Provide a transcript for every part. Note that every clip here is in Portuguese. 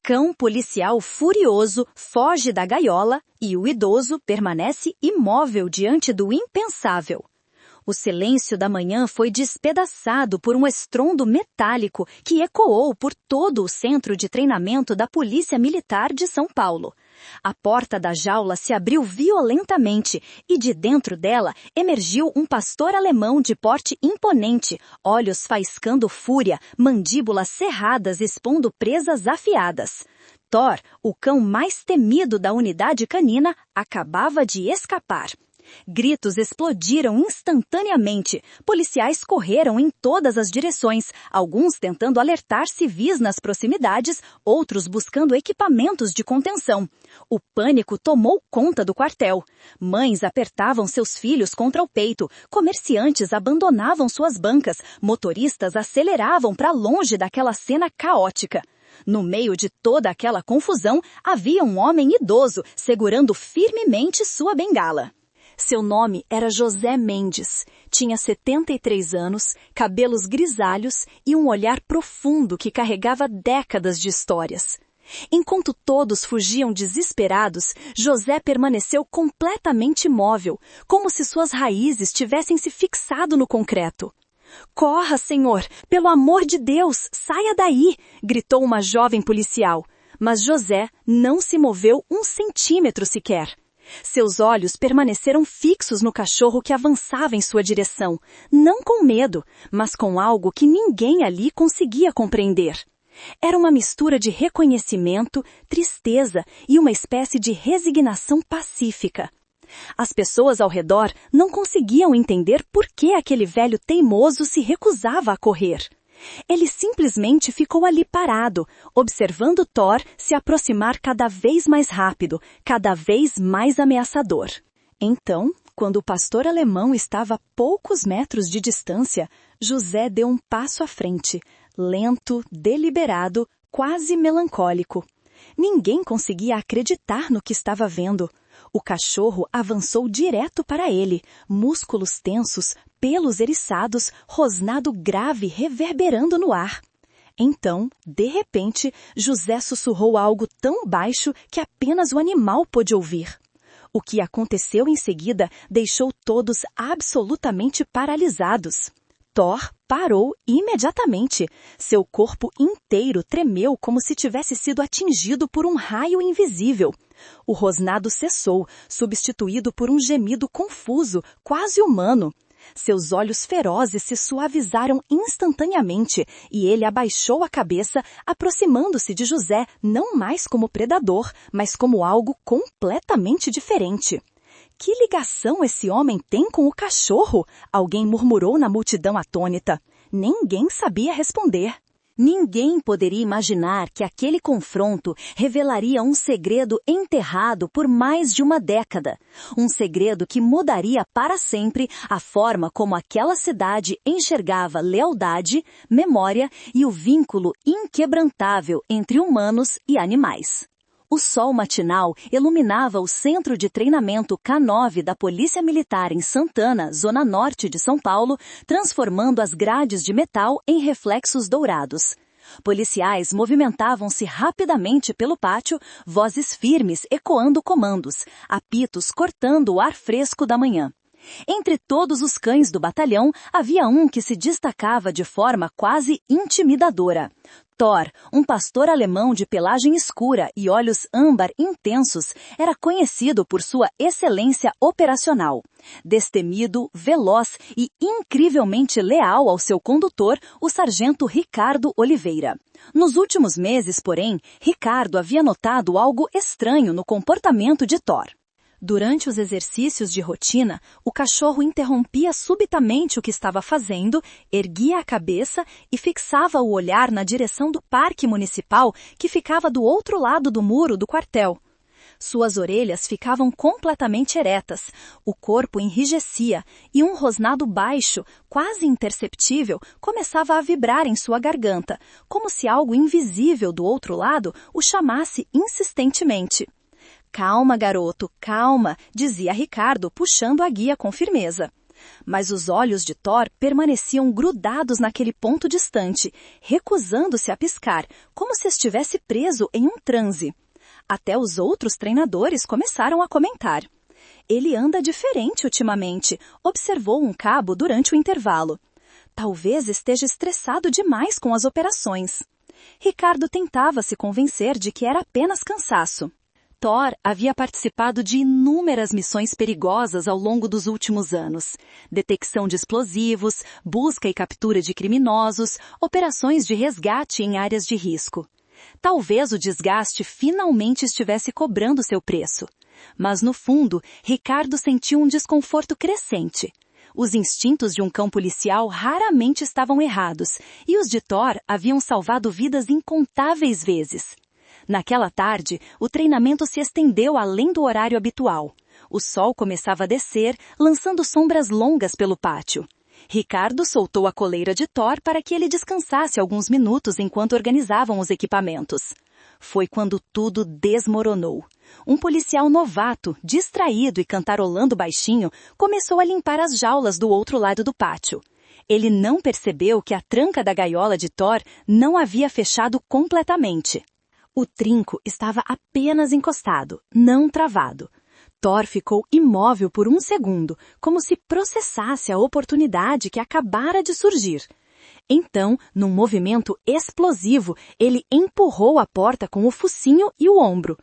cão policial furioso foge da gaiola e o idoso permanece imóvel diante do impensável. O silêncio da manhã foi despedaçado por um estrondo metálico que ecoou por todo o centro de treinamento da Polícia Militar de São Paulo. A porta da jaula se abriu violentamente e de dentro dela emergiu um pastor alemão de porte imponente, olhos faiscando fúria, mandíbulas cerradas expondo presas afiadas. Thor, o cão mais temido da unidade canina, acabava de escapar. Gritos explodiram instantaneamente. Policiais correram em todas as direções, alguns tentando alertar civis nas proximidades, outros buscando equipamentos de contenção. O pânico tomou conta do quartel. Mães apertavam seus filhos contra o peito, comerciantes abandonavam suas bancas, motoristas aceleravam para longe daquela cena caótica. No meio de toda aquela confusão, havia um homem idoso segurando firmemente sua bengala. Seu nome era José Mendes. Tinha 73 anos, cabelos grisalhos e um olhar profundo que carregava décadas de histórias. Enquanto todos fugiam desesperados, José permaneceu completamente imóvel, como se suas raízes tivessem se fixado no concreto. "Corra, senhor! Pelo amor de Deus, saia daí!" gritou uma jovem policial. Mas José não se moveu um centímetro sequer. Seus olhos permaneceram fixos no cachorro que avançava em sua direção, não com medo, mas com algo que ninguém ali conseguia compreender. Era uma mistura de reconhecimento, tristeza e uma espécie de resignação pacífica. As pessoas ao redor não conseguiam entender por que aquele velho teimoso se recusava a correr. Ele simplesmente ficou ali parado, observando Thor se aproximar cada vez mais rápido, cada vez mais ameaçador. Então, quando o pastor alemão estava a poucos metros de distância, José deu um passo à frente, lento, deliberado, quase melancólico. Ninguém conseguia acreditar no que estava vendo. O cachorro avançou direto para ele, músculos tensos, pelos eriçados, rosnado grave reverberando no ar. Então, de repente, José sussurrou algo tão baixo que apenas o animal pôde ouvir. O que aconteceu em seguida deixou todos absolutamente paralisados. Thor parou imediatamente. Seu corpo inteiro tremeu como se tivesse sido atingido por um raio invisível. O rosnado cessou, substituído por um gemido confuso, quase humano. Seus olhos ferozes se suavizaram instantaneamente e ele abaixou a cabeça, aproximando-se de José não mais como predador, mas como algo completamente diferente. "Que ligação esse homem tem com o cachorro?" alguém murmurou na multidão atônita. Ninguém sabia responder. Ninguém poderia imaginar que aquele confronto revelaria um segredo enterrado por mais de uma década. Um segredo que mudaria para sempre a forma como aquela cidade enxergava lealdade, memória e o vínculo inquebrantável entre humanos e animais. O sol matinal iluminava o centro de treinamento K9 da Polícia Militar em Santana, zona norte de São Paulo, transformando as grades de metal em reflexos dourados. Policiais movimentavam-se rapidamente pelo pátio, vozes firmes ecoando comandos, apitos cortando o ar fresco da manhã. Entre todos os cães do batalhão, havia um que se destacava de forma quase intimidadora. Thor, um pastor alemão de pelagem escura e olhos âmbar intensos, era conhecido por sua excelência operacional. Destemido, veloz e incrivelmente leal ao seu condutor, o sargento Ricardo Oliveira. Nos últimos meses, porém, Ricardo havia notado algo estranho no comportamento de Thor. Durante os exercícios de rotina, o cachorro interrompia subitamente o que estava fazendo, erguia a cabeça e fixava o olhar na direção do parque municipal que ficava do outro lado do muro do quartel. Suas orelhas ficavam completamente eretas, o corpo enrijecia e um rosnado baixo, quase imperceptível, começava a vibrar em sua garganta, como se algo invisível do outro lado o chamasse insistentemente. "Calma, garoto, calma", dizia Ricardo, puxando a guia com firmeza. Mas os olhos de Thor permaneciam grudados naquele ponto distante, recusando-se a piscar, como se estivesse preso em um transe. Até os outros treinadores começaram a comentar. Ele anda diferente ultimamente, observou um cabo durante o intervalo. Talvez esteja estressado demais com as operações. Ricardo tentava se convencer de que era apenas cansaço. Thor havia participado de inúmeras missões perigosas ao longo dos últimos anos. Detecção de explosivos, busca e captura de criminosos, operações de resgate em áreas de risco. Talvez o desgaste finalmente estivesse cobrando seu preço. Mas no fundo, Ricardo sentiu um desconforto crescente. Os instintos de um cão policial raramente estavam errados, e os de Thor haviam salvado vidas incontáveis vezes. Naquela tarde, o treinamento se estendeu além do horário habitual. O sol começava a descer, lançando sombras longas pelo pátio. Ricardo soltou a coleira de Thor para que ele descansasse alguns minutos enquanto organizavam os equipamentos. Foi quando tudo desmoronou. Um policial novato, distraído e cantarolando baixinho, começou a limpar as jaulas do outro lado do pátio. Ele não percebeu que a tranca da gaiola de Thor não havia fechado completamente. O trinco estava apenas encostado, não travado. Thor ficou imóvel por um segundo, como se processasse a oportunidade que acabara de surgir. Então, num movimento explosivo, ele empurrou a porta com o focinho e o ombro.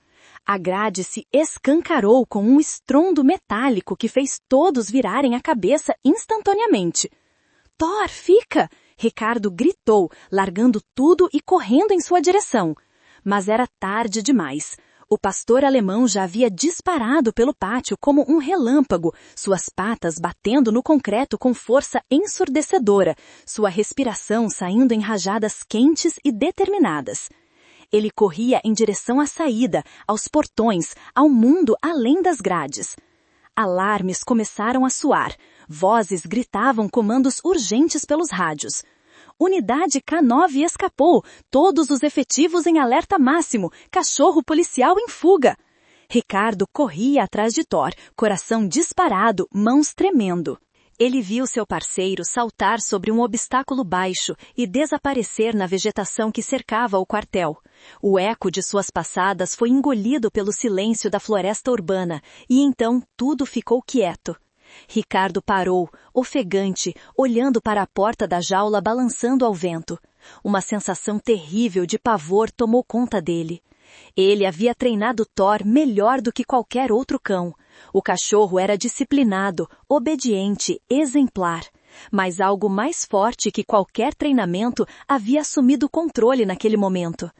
A grade se escancarou com um estrondo metálico que fez todos virarem a cabeça instantaneamente. "Thor, fica!" Ricardo gritou, largando tudo e correndo em sua direção. Mas era tarde demais. O pastor alemão já havia disparado pelo pátio como um relâmpago, suas patas batendo no concreto com força ensurdecedora, sua respiração saindo em rajadas quentes e determinadas. Ele corria em direção à saída, aos portões, ao mundo além das grades. Alarmes começaram a soar, vozes gritavam comandos urgentes pelos rádios. Unidade K9 escapou, todos os efetivos em alerta máximo, cachorro policial em fuga. Ricardo corria atrás de Thor, coração disparado, mãos tremendo. Ele viu seu parceiro saltar sobre um obstáculo baixo e desaparecer na vegetação que cercava o quartel. O eco de suas passadas foi engolido pelo silêncio da floresta urbana, e então tudo ficou quieto. Ricardo parou, ofegante, olhando para a porta da jaula balançando ao vento. Uma sensação terrível de pavor tomou conta dele. Ele havia treinado Thor melhor do que qualquer outro cão. O cachorro era disciplinado, obediente, exemplar. Mas algo mais forte que qualquer treinamento havia assumido o controle naquele momento.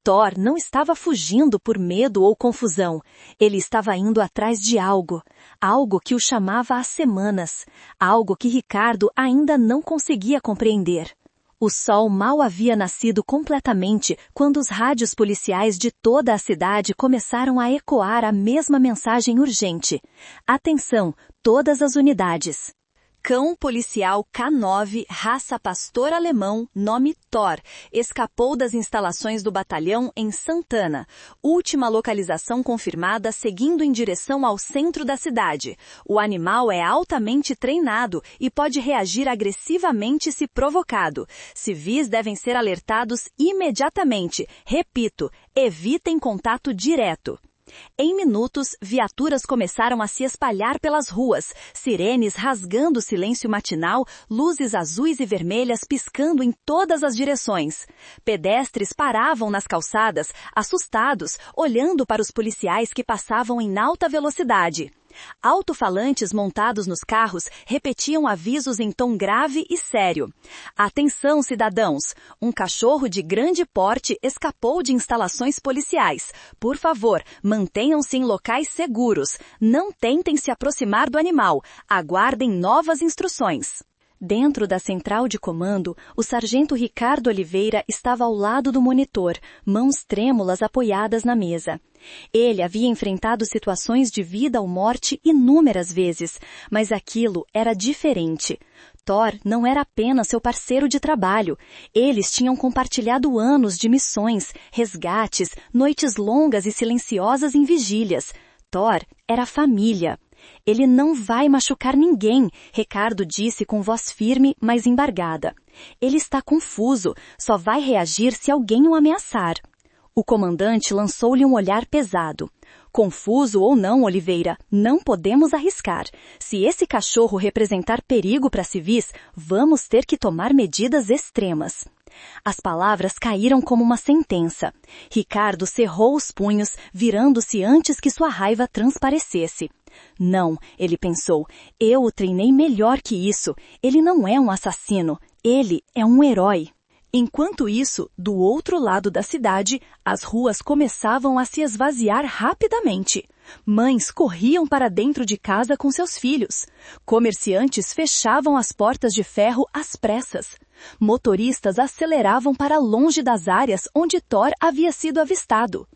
Thor não estava fugindo por medo ou confusão. Ele estava indo atrás de algo. Algo que o chamava há semanas. Algo que Ricardo ainda não conseguia compreender. O sol mal havia nascido completamente quando os rádios policiais de toda a cidade começaram a ecoar a mesma mensagem urgente. Atenção, todas as unidades. Cão policial K9, raça pastor alemão, nome Thor, escapou das instalações do batalhão em Santana. Última localização confirmada seguindo em direção ao centro da cidade. O animal é altamente treinado e pode reagir agressivamente se provocado. Civis devem ser alertados imediatamente. Repito, evitem contato direto. Em minutos, viaturas começaram a se espalhar pelas ruas, sirenes rasgando o silêncio matinal, luzes azuis e vermelhas piscando em todas as direções. Pedestres paravam nas calçadas, assustados, olhando para os policiais que passavam em alta velocidade. Alto-falantes montados nos carros repetiam avisos em tom grave e sério. Atenção, cidadãos! Um cachorro de grande porte escapou de instalações policiais. Por favor, mantenham-se em locais seguros. Não tentem se aproximar do animal. Aguardem novas instruções. Dentro da central de comando, o sargento Ricardo Oliveira estava ao lado do monitor, mãos trêmulas apoiadas na mesa. Ele havia enfrentado situações de vida ou morte inúmeras vezes, mas aquilo era diferente. Thor não era apenas seu parceiro de trabalho. Eles tinham compartilhado anos de missões, resgates, noites longas e silenciosas em vigílias. Thor era família. Ele não vai machucar ninguém, Ricardo disse com voz firme, mas embargada. Ele está confuso, só vai reagir se alguém o ameaçar. O comandante lançou-lhe um olhar pesado. Confuso ou não, Oliveira, não podemos arriscar. Se esse cachorro representar perigo para civis, vamos ter que tomar medidas extremas. As palavras caíram como uma sentença. Ricardo cerrou os punhos, virando-se antes que sua raiva transparecesse. Não, ele pensou, eu o treinei melhor que isso. Ele não é um assassino, ele é um herói. Enquanto isso, do outro lado da cidade, as ruas começavam a se esvaziar rapidamente. Mães corriam para dentro de casa com seus filhos. Comerciantes fechavam as portas de ferro às pressas. Motoristas aceleravam para longe das áreas onde Thor havia sido avistado.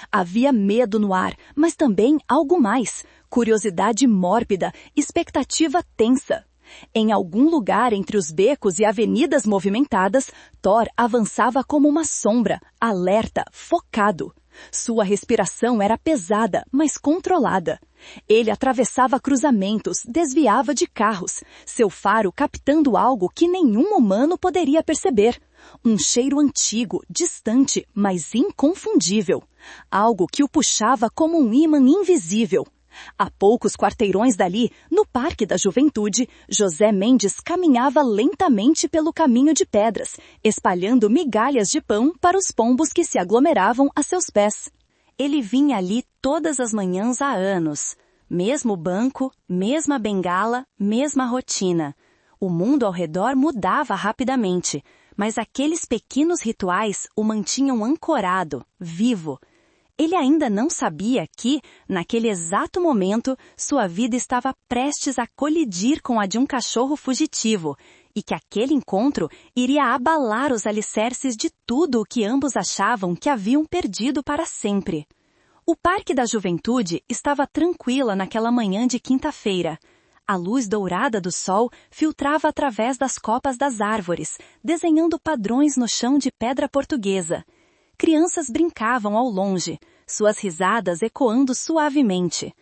Havia medo no ar, mas também algo mais. Curiosidade mórbida, expectativa tensa. Em algum lugar entre os becos e avenidas movimentadas, Thor avançava como uma sombra, alerta, focado. Sua respiração era pesada, mas controlada. Ele atravessava cruzamentos, desviava de carros, seu faro captando algo que nenhum humano poderia perceber. Um cheiro antigo, distante, mas inconfundível. Algo que o puxava como um ímã invisível. A poucos quarteirões dali, no Parque da Juventude, José Mendes caminhava lentamente pelo caminho de pedras, espalhando migalhas de pão para os pombos que se aglomeravam a seus pés. Ele vinha ali todas as manhãs há anos. Mesmo banco, mesma bengala, mesma rotina. O mundo ao redor mudava rapidamente, mas aqueles pequenos rituais o mantinham ancorado, vivo. Ele ainda não sabia que, naquele exato momento, sua vida estava prestes a colidir com a de um cachorro fugitivo, e que aquele encontro iria abalar os alicerces de tudo o que ambos achavam que haviam perdido para sempre. O Parque da Juventude estava tranquila naquela manhã de quinta-feira. A luz dourada do sol filtrava através das copas das árvores, desenhando padrões no chão de pedra portuguesa. Crianças brincavam ao longe, suas risadas ecoando suavemente.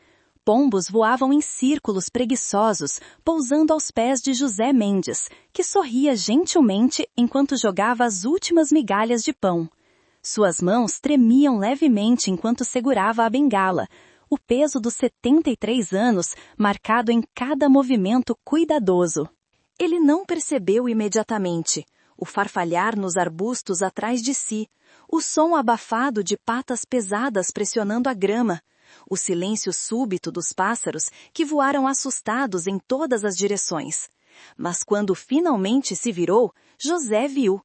Pombos voavam em círculos preguiçosos, pousando aos pés de José Mendes, que sorria gentilmente enquanto jogava as últimas migalhas de pão. Suas mãos tremiam levemente enquanto segurava a bengala, o peso dos 73 anos marcado em cada movimento cuidadoso. Ele não percebeu imediatamente o farfalhar nos arbustos atrás de si, o som abafado de patas pesadas pressionando a grama, o silêncio súbito dos pássaros que voaram assustados em todas as direções. Mas quando finalmente se virou, José viu.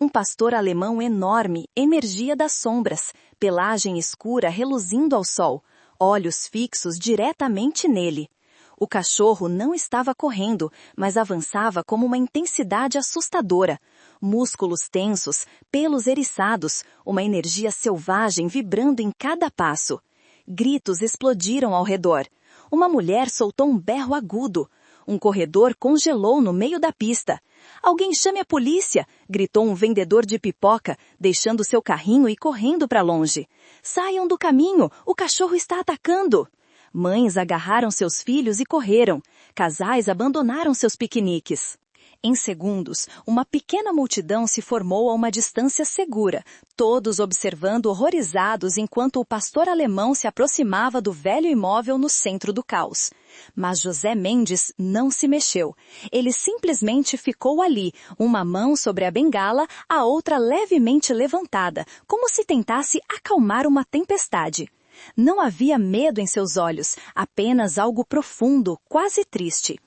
Um pastor alemão enorme emergia das sombras, pelagem escura reluzindo ao sol, olhos fixos diretamente nele. O cachorro não estava correndo, mas avançava com uma intensidade assustadora. Músculos tensos, pelos eriçados, uma energia selvagem vibrando em cada passo. Gritos explodiram ao redor. Uma mulher soltou um berro agudo. Um corredor congelou no meio da pista. Alguém chame a polícia! Gritou um vendedor de pipoca, deixando seu carrinho e correndo para longe. Saiam do caminho! O cachorro está atacando! Mães agarraram seus filhos e correram. Casais abandonaram seus piqueniques. Em segundos, uma pequena multidão se formou a uma distância segura, todos observando horrorizados enquanto o pastor alemão se aproximava do velho imóvel no centro do caos. Mas José Mendes não se mexeu. Ele simplesmente ficou ali, uma mão sobre a bengala, a outra levemente levantada, como se tentasse acalmar uma tempestade. Não havia medo em seus olhos, apenas algo profundo, quase triste.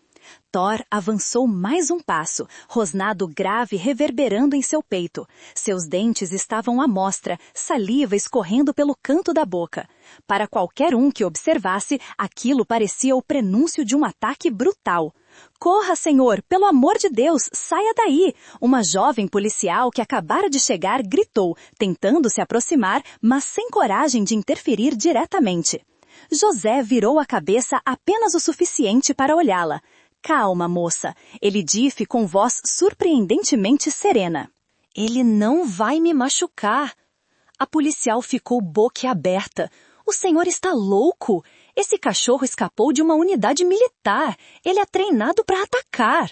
Thor avançou mais um passo, rosnado grave reverberando em seu peito. Seus dentes estavam à mostra, saliva escorrendo pelo canto da boca. Para qualquer um que observasse, aquilo parecia o prenúncio de um ataque brutal. Corra, senhor! Pelo amor de Deus, saia daí! Uma jovem policial que acabara de chegar gritou, tentando se aproximar, mas sem coragem de interferir diretamente. José virou a cabeça apenas o suficiente para olhá-la. Calma, moça, ele disse com voz surpreendentemente serena. Ele não vai me machucar. A policial ficou boquiaberta. O senhor está louco? Esse cachorro escapou de uma unidade militar. Ele é treinado para atacar.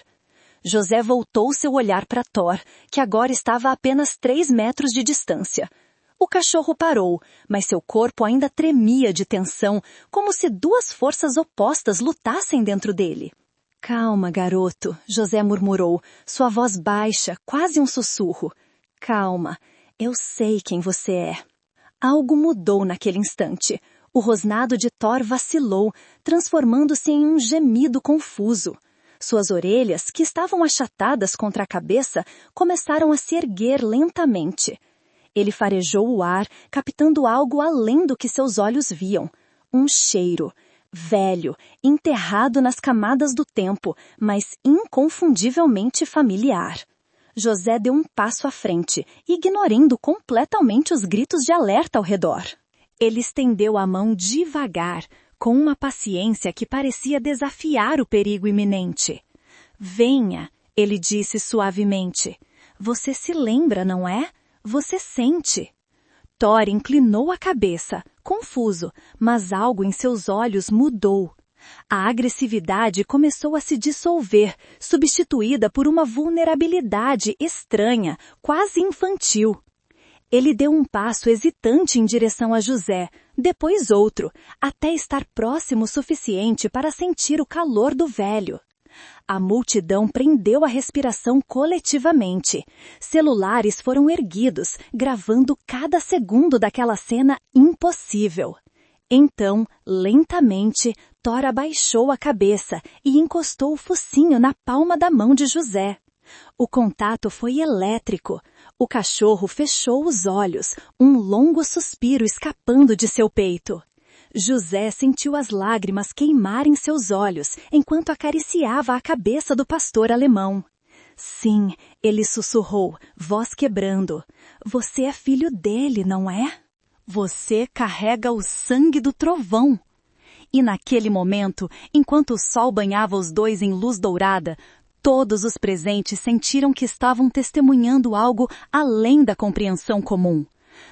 José voltou seu olhar para Thor, que agora estava a apenas 3 metros de distância. O cachorro parou, mas seu corpo ainda tremia de tensão, como se duas forças opostas lutassem dentro dele. Calma, garoto, José murmurou, sua voz baixa, quase um sussurro. Calma, eu sei quem você é. Algo mudou naquele instante. O rosnado de Thor vacilou, transformando-se em um gemido confuso. Suas orelhas, que estavam achatadas contra a cabeça, começaram a se erguer lentamente. Ele farejou o ar, captando algo além do que seus olhos viam. Um cheiro, velho, enterrado nas camadas do tempo, mas inconfundivelmente familiar. José deu um passo à frente, ignorando completamente os gritos de alerta ao redor. Ele estendeu a mão devagar, com uma paciência que parecia desafiar o perigo iminente. Venha, ele disse suavemente. Você se lembra, não é? Você sente. Thor inclinou a cabeça, confuso, mas algo em seus olhos mudou. A agressividade começou a se dissolver, substituída por uma vulnerabilidade estranha, quase infantil. Ele deu um passo hesitante em direção a José, depois outro, até estar próximo o suficiente para sentir o calor do velho. A multidão prendeu a respiração coletivamente. Celulares foram erguidos, gravando cada segundo daquela cena impossível. Então, lentamente, Thor abaixou a cabeça e encostou o focinho na palma da mão de José. O contato foi elétrico. O cachorro fechou os olhos, um longo suspiro escapando de seu peito. José sentiu as lágrimas queimarem seus olhos enquanto acariciava a cabeça do pastor alemão. Sim, ele sussurrou, voz quebrando. Você é filho dele, não é? Você carrega o sangue do trovão. E naquele momento, enquanto o sol banhava os dois em luz dourada, todos os presentes sentiram que estavam testemunhando algo além da compreensão comum.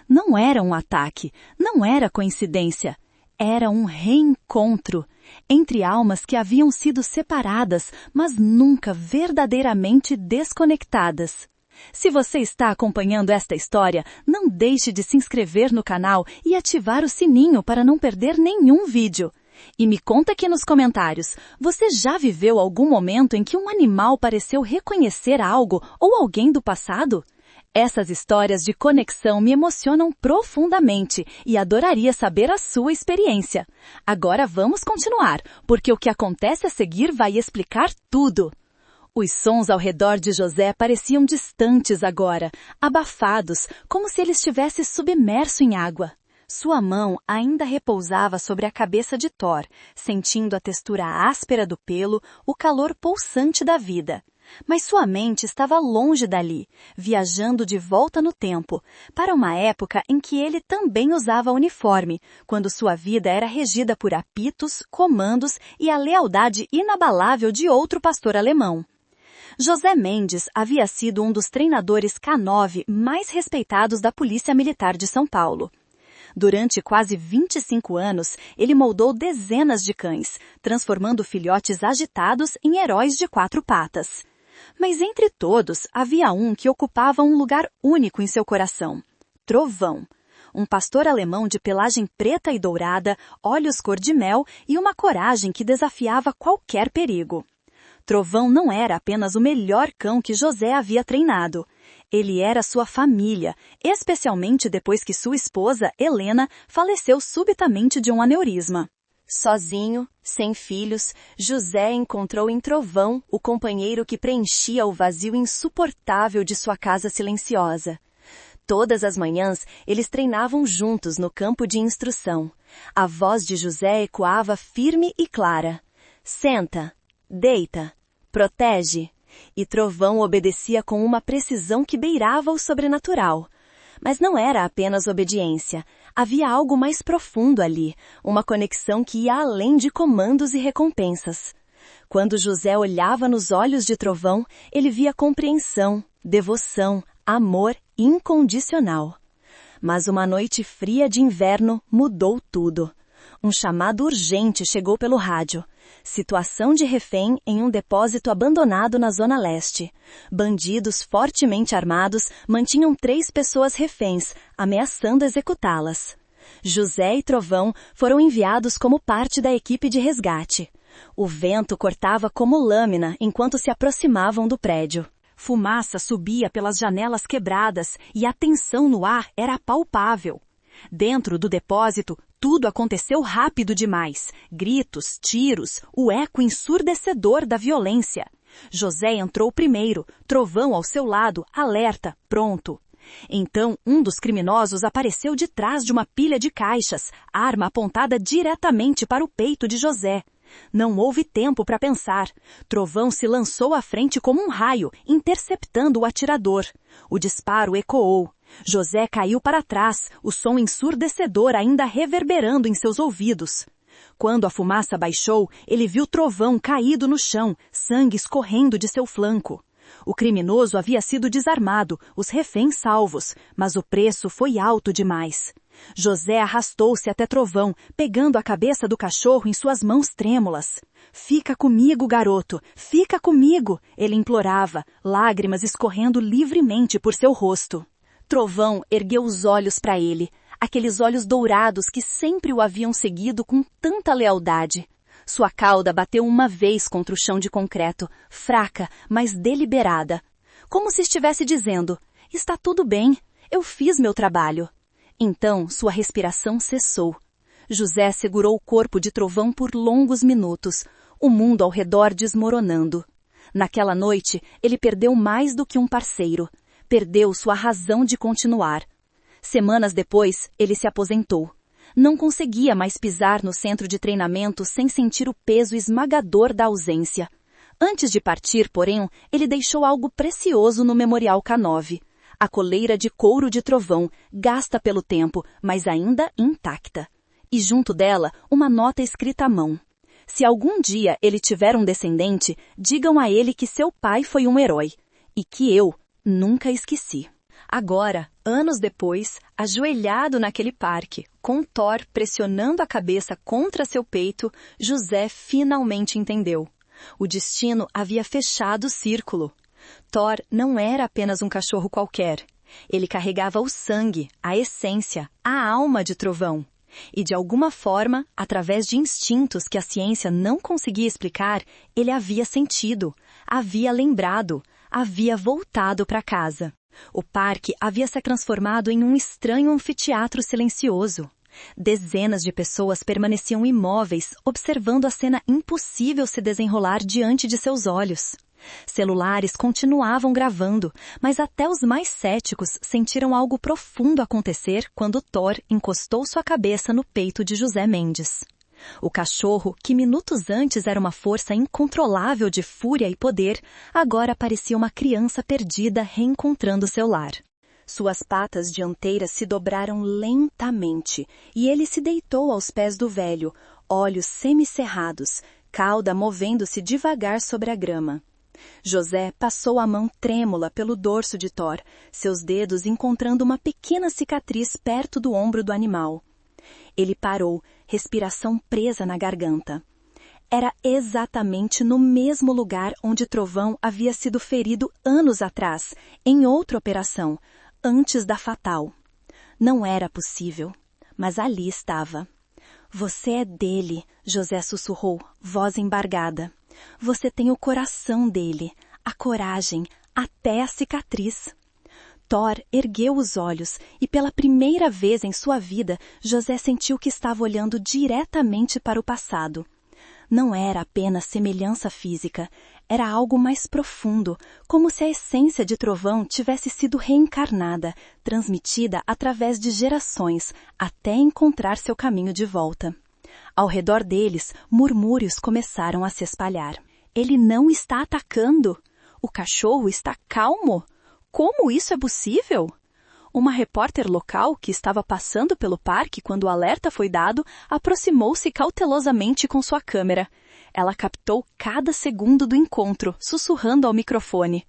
Não era um ataque, não era coincidência. Era um reencontro entre almas que haviam sido separadas, mas nunca verdadeiramente desconectadas. Se você está acompanhando esta história, não deixe de se inscrever no canal e ativar o sininho para não perder nenhum vídeo. E me conta aqui nos comentários, você já viveu algum momento em que um animal pareceu reconhecer algo ou alguém do passado? Essas histórias de conexão me emocionam profundamente e adoraria saber a sua experiência. Agora vamos continuar, porque o que acontece a seguir vai explicar tudo. Os sons ao redor de José pareciam distantes agora, abafados, como se ele estivesse submerso em água. Sua mão ainda repousava sobre a cabeça de Thor, sentindo a textura áspera do pelo, o calor pulsante da vida. Mas sua mente estava longe dali, viajando de volta no tempo, para uma época em que ele também usava uniforme, quando sua vida era regida por apitos, comandos e a lealdade inabalável de outro pastor alemão. José Mendes havia sido um dos treinadores K9 mais respeitados da Polícia Militar de São Paulo. Durante quase 25 anos, ele moldou dezenas de cães, transformando filhotes agitados em heróis de 4 patas. Mas entre todos, havia um que ocupava um lugar único em seu coração. Trovão. Um pastor alemão de pelagem preta e dourada, olhos cor-de-mel e uma coragem que desafiava qualquer perigo. Trovão não era apenas o melhor cão que José havia treinado. Ele era sua família, especialmente depois que sua esposa, Helena, faleceu subitamente de um aneurisma. Sozinho, sem filhos, José encontrou em Trovão o companheiro que preenchia o vazio insuportável de sua casa silenciosa. Todas as manhãs, eles treinavam juntos no campo de instrução. A voz de José ecoava firme e clara. Senta, deita, protege. E Trovão obedecia com uma precisão que beirava o sobrenatural. Mas não era apenas obediência. Havia algo mais profundo ali, uma conexão que ia além de comandos e recompensas. Quando José olhava nos olhos de Trovão, ele via compreensão, devoção, amor incondicional. Mas uma noite fria de inverno mudou tudo. Um chamado urgente chegou pelo rádio. Situação de refém em um depósito abandonado na Zona Leste. Bandidos fortemente armados mantinham 3 pessoas reféns, ameaçando executá-las. José e Trovão foram enviados como parte da equipe de resgate. O vento cortava como lâmina enquanto se aproximavam do prédio. Fumaça subia pelas janelas quebradas e a tensão no ar era palpável. Dentro do depósito, tudo aconteceu rápido demais. Gritos, tiros, o eco ensurdecedor da violência. José entrou primeiro, Trovão ao seu lado, alerta, pronto. Então, um dos criminosos apareceu de trás de uma pilha de caixas, arma apontada diretamente para o peito de José. Não houve tempo para pensar. Trovão se lançou à frente como um raio, interceptando o atirador. O disparo ecoou. José caiu para trás, o som ensurdecedor ainda reverberando em seus ouvidos. Quando a fumaça baixou, ele viu Trovão caído no chão, sangue escorrendo de seu flanco. O criminoso havia sido desarmado, os reféns salvos, mas o preço foi alto demais. José arrastou-se até Trovão, pegando a cabeça do cachorro em suas mãos trêmulas. "Fica comigo, garoto, fica comigo!" ele implorava, lágrimas escorrendo livremente por seu rosto. Trovão ergueu os olhos para ele, aqueles olhos dourados que sempre o haviam seguido com tanta lealdade. Sua cauda bateu uma vez contra o chão de concreto, fraca, mas deliberada. Como se estivesse dizendo, "Está tudo bem, eu fiz meu trabalho." Então sua respiração cessou. José segurou o corpo de Trovão por longos minutos, o mundo ao redor desmoronando. Naquela noite, ele perdeu mais do que um parceiro. Perdeu sua razão de continuar. Semanas depois, ele se aposentou. Não conseguia mais pisar no centro de treinamento sem sentir o peso esmagador da ausência. Antes de partir, porém, ele deixou algo precioso no Memorial K9. A coleira de couro de Trovão, gasta pelo tempo, mas ainda intacta. E junto dela, uma nota escrita à mão. "Se algum dia ele tiver um descendente, digam a ele que seu pai foi um herói. E que eu nunca esqueci." Agora, anos depois, ajoelhado naquele parque, com Thor pressionando a cabeça contra seu peito, José finalmente entendeu. O destino havia fechado o círculo. Thor não era apenas um cachorro qualquer. Ele carregava o sangue, a essência, a alma de Trovão. E de alguma forma, através de instintos que a ciência não conseguia explicar, ele havia sentido, havia lembrado, havia voltado para casa. O parque havia se transformado em um estranho anfiteatro silencioso. Dezenas de pessoas permaneciam imóveis, observando a cena impossível se desenrolar diante de seus olhos. Celulares continuavam gravando, mas até os mais céticos sentiram algo profundo acontecer quando Thor encostou sua cabeça no peito de José Mendes. O cachorro, que minutos antes era uma força incontrolável de fúria e poder, agora parecia uma criança perdida reencontrando seu lar. Suas patas dianteiras se dobraram lentamente e ele se deitou aos pés do velho, olhos semicerrados, cauda movendo-se devagar sobre a grama. José passou a mão trêmula pelo dorso de Thor, seus dedos encontrando uma pequena cicatriz perto do ombro do animal. Ele parou, respiração presa na garganta. Era exatamente no mesmo lugar onde Trovão havia sido ferido anos atrás, em outra operação, antes da fatal. Não era possível, mas ali estava. "Você é dele", José sussurrou, voz embargada. "Você tem o coração dele, a coragem, até a cicatriz." Thor ergueu os olhos e pela primeira vez em sua vida, José sentiu que estava olhando diretamente para o passado. Não era apenas semelhança física, era algo mais profundo, como se a essência de Trovão tivesse sido reencarnada, transmitida através de gerações, até encontrar seu caminho de volta. Ao redor deles, murmúrios começaram a se espalhar. "Ele não está atacando! O cachorro está calmo! Como isso é possível?" Uma repórter local, que estava passando pelo parque quando o alerta foi dado, aproximou-se cautelosamente com sua câmera. Ela captou cada segundo do encontro, sussurrando ao microfone.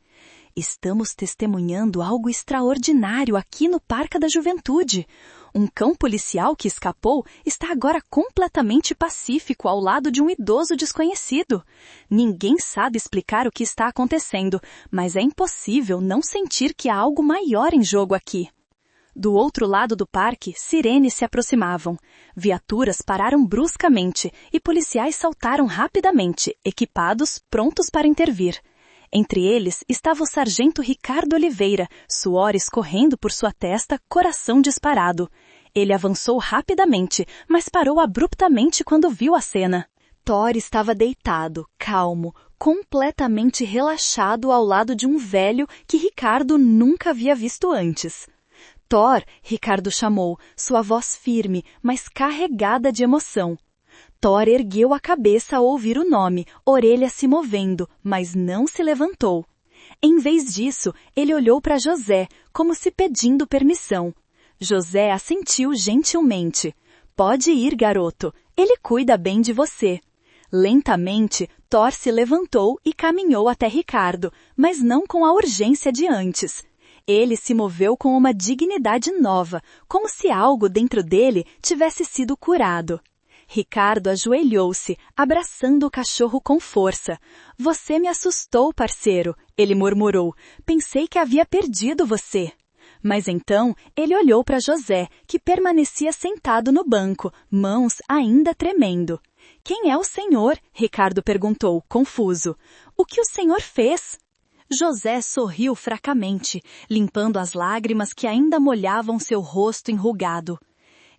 "Estamos testemunhando algo extraordinário aqui no Parque da Juventude. Um cão policial que escapou está agora completamente pacífico ao lado de um idoso desconhecido. Ninguém sabe explicar o que está acontecendo, mas é impossível não sentir que há algo maior em jogo aqui. Do outro lado do parque, sirenes se aproximavam. Viaturas pararam bruscamente e policiais saltaram rapidamente, equipados, prontos para intervir. Entre eles estava o sargento Ricardo Oliveira, suor escorrendo por sua testa, coração disparado. Ele avançou rapidamente, mas parou abruptamente quando viu a cena. Thor estava deitado, calmo, completamente relaxado ao lado de um velho que Ricardo nunca havia visto antes. Thor, Ricardo chamou, sua voz firme, mas carregada de emoção. Thor ergueu a cabeça ao ouvir o nome, orelha se movendo, mas não se levantou. Em vez disso, ele olhou para José, como se pedindo permissão. José assentiu gentilmente. Pode ir, garoto. Ele cuida bem de você. Lentamente, Thor se levantou e caminhou até Ricardo, mas não com a urgência de antes. Ele se moveu com uma dignidade nova, como se algo dentro dele tivesse sido curado. Ricardo ajoelhou-se, abraçando o cachorro com força. Você me assustou, parceiro, ele murmurou. Pensei que havia perdido você. Mas então ele olhou para José, que permanecia sentado no banco, mãos ainda tremendo. Quem é o senhor? Ricardo perguntou, confuso. O que o senhor fez? José sorriu fracamente, limpando as lágrimas que ainda molhavam seu rosto enrugado.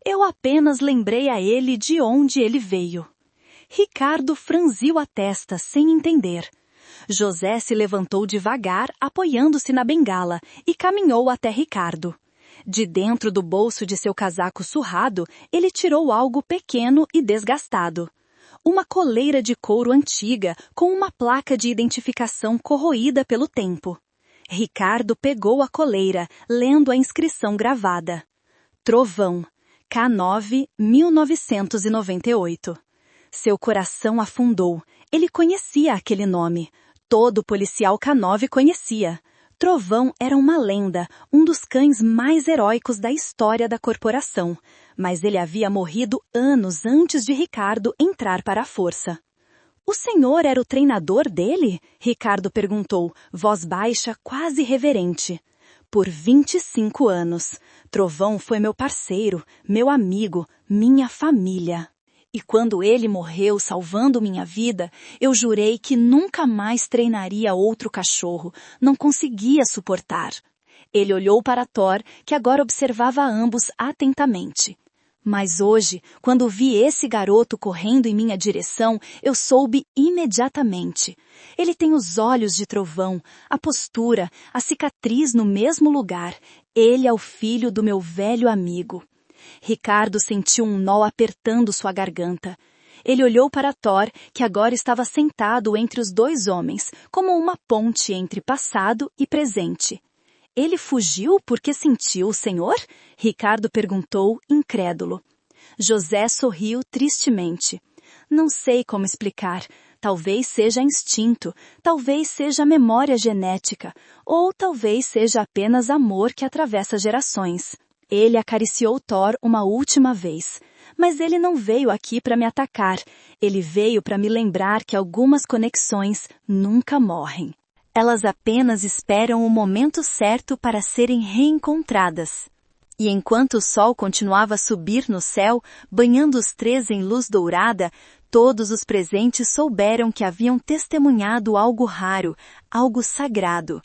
Eu apenas lembrei a ele de onde ele veio. Ricardo franziu a testa sem entender. José se levantou devagar, apoiando-se na bengala, e caminhou até Ricardo. De dentro do bolso de seu casaco surrado, ele tirou algo pequeno e desgastado. Uma coleira de couro antiga com uma placa de identificação corroída pelo tempo. Ricardo pegou a coleira, lendo a inscrição gravada. Trovão, K9, 1998. Seu coração afundou. Ele conhecia aquele nome. Todo policial K9 conhecia. Trovão era uma lenda, um dos cães mais heróicos da história da corporação, mas ele havia morrido anos antes de Ricardo entrar para a força. O senhor era o treinador dele? Ricardo perguntou, voz baixa, quase reverente. Por 25 anos. Trovão foi meu parceiro, meu amigo, minha família. E quando ele morreu salvando minha vida, eu jurei que nunca mais treinaria outro cachorro. Não conseguia suportar. Ele olhou para Thor, que agora observava ambos atentamente. Mas hoje, quando vi esse garoto correndo em minha direção, eu soube imediatamente. Ele tem os olhos de Trovão, a postura, a cicatriz no mesmo lugar. Ele é o filho do meu velho amigo. Ricardo sentiu um nó apertando sua garganta. Ele olhou para Thor, que agora estava sentado entre os dois homens, como uma ponte entre passado e presente. Ele fugiu porque sentiu o senhor? Ricardo perguntou, incrédulo. José sorriu tristemente. Não sei como explicar. Talvez seja instinto, talvez seja memória genética, ou talvez seja apenas amor que atravessa gerações. Ele acariciou Thor uma última vez. Mas ele não veio aqui para me atacar. Ele veio para me lembrar que algumas conexões nunca morrem. Elas apenas esperam o momento certo para serem reencontradas. E enquanto o sol continuava a subir no céu, banhando os três em luz dourada, todos os presentes souberam que haviam testemunhado algo raro, algo sagrado.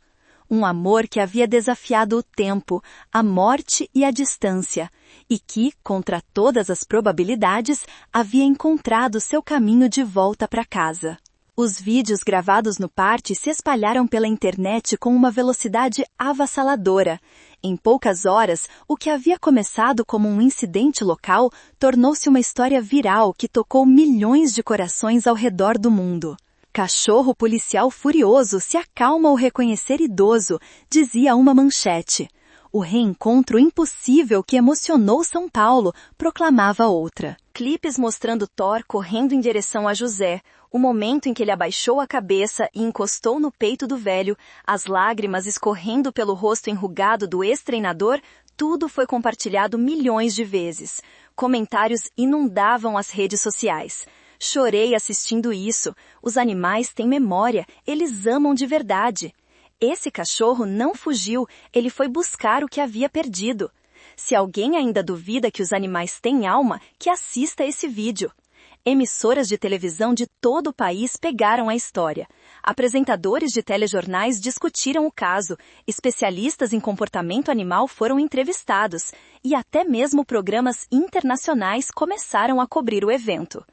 Um amor que havia desafiado o tempo, a morte e a distância, e que, contra todas as probabilidades, havia encontrado seu caminho de volta para casa. Os vídeos gravados no party se espalharam pela internet com uma velocidade avassaladora. Em poucas horas, o que havia começado como um incidente local tornou-se uma história viral que tocou milhões de corações ao redor do mundo. Cachorro policial furioso se acalma ao reconhecer idoso, dizia uma manchete. O reencontro impossível que emocionou São Paulo, proclamava outra. Clipes mostrando Thor correndo em direção a José, o momento em que ele abaixou a cabeça e encostou no peito do velho, as lágrimas escorrendo pelo rosto enrugado do ex-treinador, Tudo foi compartilhado milhões de vezes. Comentários inundavam as redes sociais. Chorei assistindo isso. Os animais têm memória, eles amam de verdade. Esse cachorro não fugiu, ele foi buscar o que havia perdido. Se alguém ainda duvida que os animais têm alma, que assista esse vídeo. Emissoras de televisão de todo o país pegaram a história. Apresentadores de telejornais discutiram o caso, especialistas em comportamento animal foram entrevistados, e até mesmo programas internacionais começaram a cobrir o evento.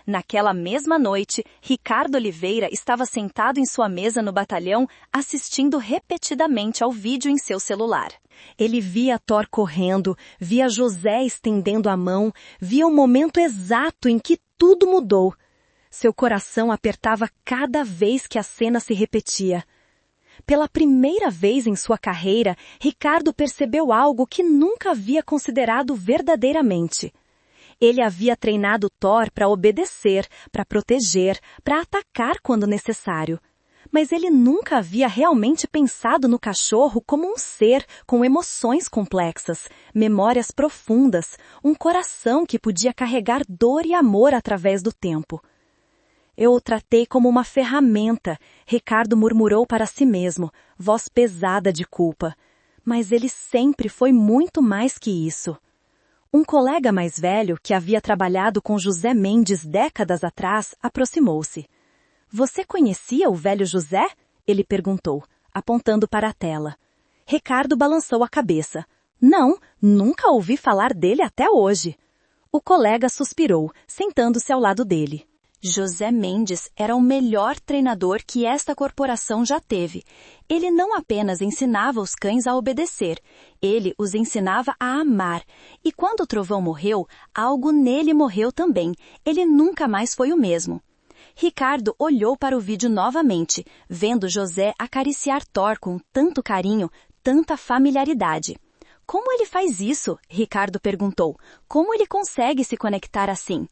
Naquela mesma noite, Ricardo Oliveira estava sentado em sua mesa no batalhão, assistindo repetidamente ao vídeo em seu celular. Ele via Thor correndo, via José estendendo a mão, via o momento exato em que tudo mudou. Seu coração apertava cada vez que a cena se repetia. Pela primeira vez em sua carreira, Ricardo percebeu algo que nunca havia considerado verdadeiramente. Ele havia treinado Thor para obedecer, para proteger, para atacar quando necessário. Mas ele nunca havia realmente pensado no cachorro como um ser com emoções complexas, memórias profundas, um coração que podia carregar dor e amor através do tempo. Eu o tratei como uma ferramenta, Ricardo murmurou para si mesmo, voz pesada de culpa. Mas ele sempre foi muito mais que isso. Um colega mais velho, que havia trabalhado com José Mendes décadas atrás, aproximou-se. Você conhecia o velho José? Ele perguntou, apontando para a tela. Ricardo balançou a cabeça. Não, nunca ouvi falar dele até hoje. O colega suspirou, sentando-se ao lado dele. José Mendes era o melhor treinador que esta corporação já teve. Ele não apenas ensinava os cães a obedecer, ele os ensinava a amar. E quando o trovão morreu, algo nele morreu também. Ele nunca mais foi o mesmo. Ricardo olhou para o vídeo novamente, vendo José acariciar Thor com tanto carinho, tanta familiaridade. Como ele faz isso? Ricardo perguntou. Como ele consegue se conectar assim?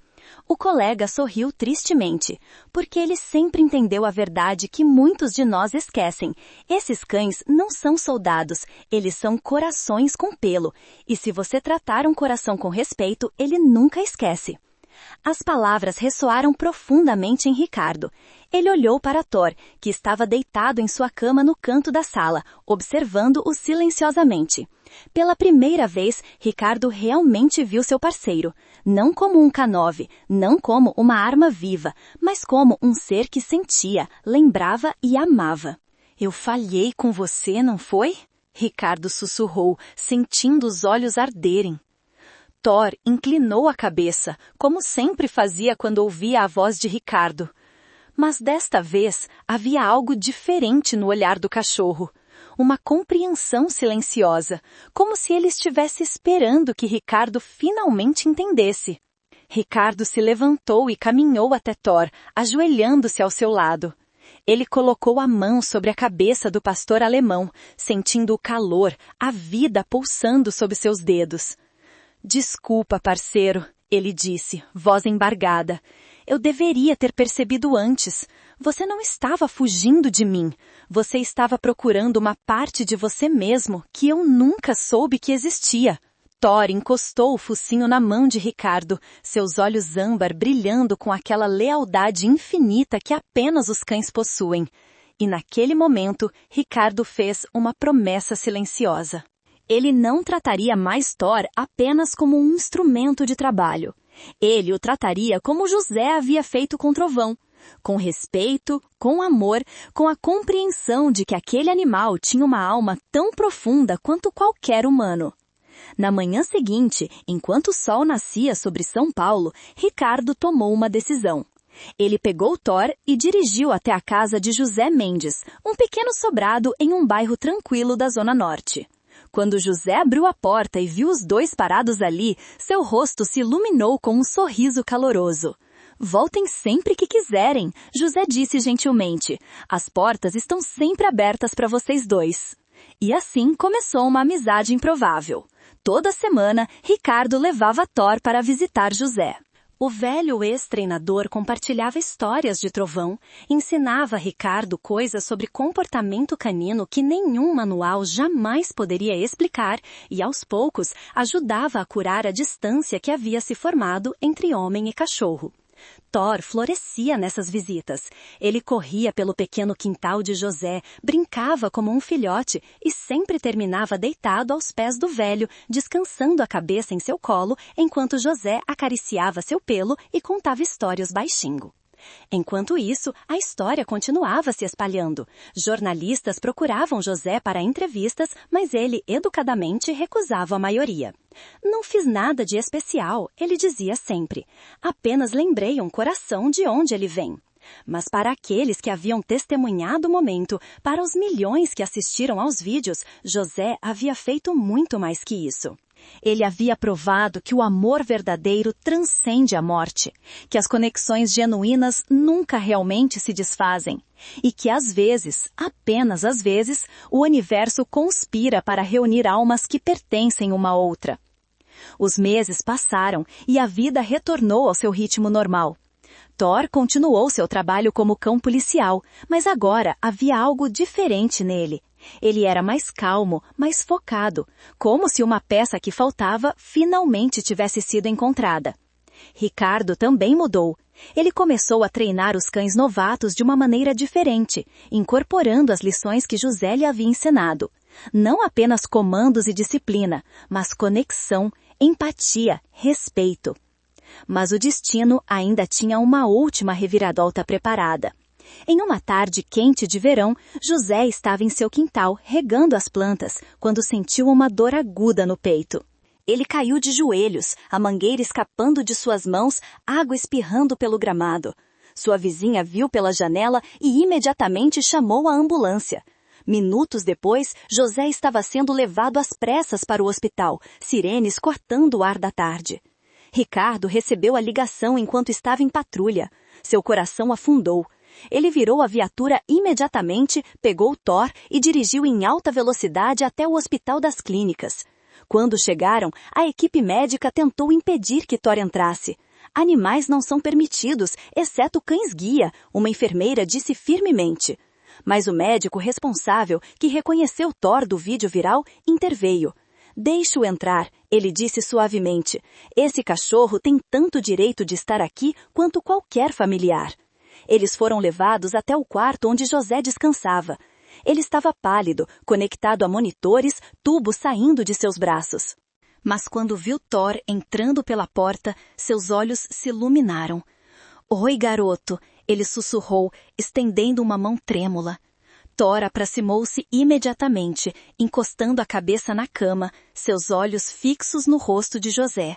O colega sorriu tristemente, porque ele sempre entendeu a verdade que muitos de nós esquecem. Esses cães não são soldados, eles são corações com pelo, e se você tratar um coração com respeito, ele nunca esquece. As palavras ressoaram profundamente em Ricardo. Ele olhou para Thor, que estava deitado em sua cama no canto da sala, observando-o silenciosamente. Pela primeira vez, Ricardo realmente viu seu parceiro, não como um K9, não como uma arma viva, mas como um ser que sentia, lembrava e amava. Eu falhei com você, não foi? Ricardo sussurrou, sentindo os olhos arderem. Thor inclinou a cabeça, como sempre fazia quando ouvia a voz de Ricardo. Mas desta vez havia algo diferente no olhar do cachorro. Uma compreensão silenciosa, como se ele estivesse esperando que Ricardo finalmente entendesse. Ricardo se levantou e caminhou até Thor, ajoelhando-se ao seu lado. Ele colocou a mão sobre a cabeça do pastor alemão, sentindo o calor, a vida pulsando sob seus dedos. Desculpa, parceiro, ele disse, voz embargada. Eu deveria ter percebido antes. Você não estava fugindo de mim. Você estava procurando uma parte de você mesmo que eu nunca soube que existia. Thor encostou o focinho na mão de Ricardo, seus olhos âmbar brilhando com aquela lealdade infinita que apenas os cães possuem. E naquele momento, Ricardo fez uma promessa silenciosa. Ele não trataria mais Thor apenas como um instrumento de trabalho. Ele o trataria como José havia feito com Trovão, com respeito, com amor, com a compreensão de que aquele animal tinha uma alma tão profunda quanto qualquer humano. Na manhã seguinte, enquanto o sol nascia sobre São Paulo, Ricardo tomou uma decisão. Ele pegou Thor e dirigiu até a casa de José Mendes, um pequeno sobrado em um bairro tranquilo da Zona Norte. Quando José abriu a porta e viu os dois parados ali, seu rosto se iluminou com um sorriso caloroso. Voltem sempre que quiserem, José disse gentilmente. As portas estão sempre abertas para vocês dois. E assim começou uma amizade improvável. Toda semana, Ricardo levava Thor para visitar José. O velho ex-treinador compartilhava histórias de trovão, ensinava a Ricardo coisas sobre comportamento canino que nenhum manual jamais poderia explicar e, aos poucos, ajudava a curar a distância que havia se formado entre homem e cachorro. Thor florescia nessas visitas. Ele corria pelo pequeno quintal de José, brincava como um filhote e sempre terminava deitado aos pés do velho, descansando a cabeça em seu colo, enquanto José acariciava seu pelo e contava histórias baixinho. Enquanto isso, a história continuava se espalhando. Jornalistas procuravam José para entrevistas, mas ele educadamente recusava a maioria. Não fiz nada de especial, ele dizia sempre. Apenas lembrei um coração de onde ele vem. Mas para aqueles que haviam testemunhado o momento, para os milhões que assistiram aos vídeos, José havia feito muito mais que isso. Ele havia provado que o amor verdadeiro transcende a morte, que as conexões genuínas nunca realmente se desfazem, e que às vezes, apenas às vezes, o universo conspira para reunir almas que pertencem uma à outra. Os meses passaram e a vida retornou ao seu ritmo normal. Thor continuou seu trabalho como cão policial, mas agora havia algo diferente nele. Ele era mais calmo, mais focado, como se uma peça que faltava finalmente tivesse sido encontrada. Ricardo também mudou. Ele começou a treinar os cães novatos de uma maneira diferente, incorporando as lições que José lhe havia ensinado. Não apenas comandos e disciplina, mas conexão, empatia, respeito. Mas o destino ainda tinha uma última reviravolta preparada. Em uma tarde quente de verão, José estava em seu quintal, regando as plantas, quando sentiu uma dor aguda no peito. Ele caiu de joelhos, a mangueira escapando de suas mãos, água espirrando pelo gramado. Sua vizinha viu pela janela e imediatamente chamou a ambulância. Minutos depois, José estava sendo levado às pressas para o hospital, sirenes cortando o ar da tarde. Ricardo recebeu a ligação enquanto estava em patrulha. Seu coração afundou. Ele virou a viatura imediatamente, pegou Thor e dirigiu em alta velocidade até o Hospital das Clínicas. Quando chegaram, a equipe médica tentou impedir que Thor entrasse. Animais não são permitidos, exceto cães-guia, uma enfermeira disse firmemente. Mas o médico responsável, que reconheceu Thor do vídeo viral, interveio. Deixe-o entrar, ele disse suavemente. Esse cachorro tem tanto direito de estar aqui quanto qualquer familiar. Eles foram levados até o quarto onde José descansava. Ele estava pálido, conectado a monitores, tubos saindo de seus braços. Mas quando viu Thor entrando pela porta, seus olhos se iluminaram. Oi, garoto, ele sussurrou, estendendo uma mão trêmula. Thor aproximou-se imediatamente, encostando a cabeça na cama, seus olhos fixos no rosto de José.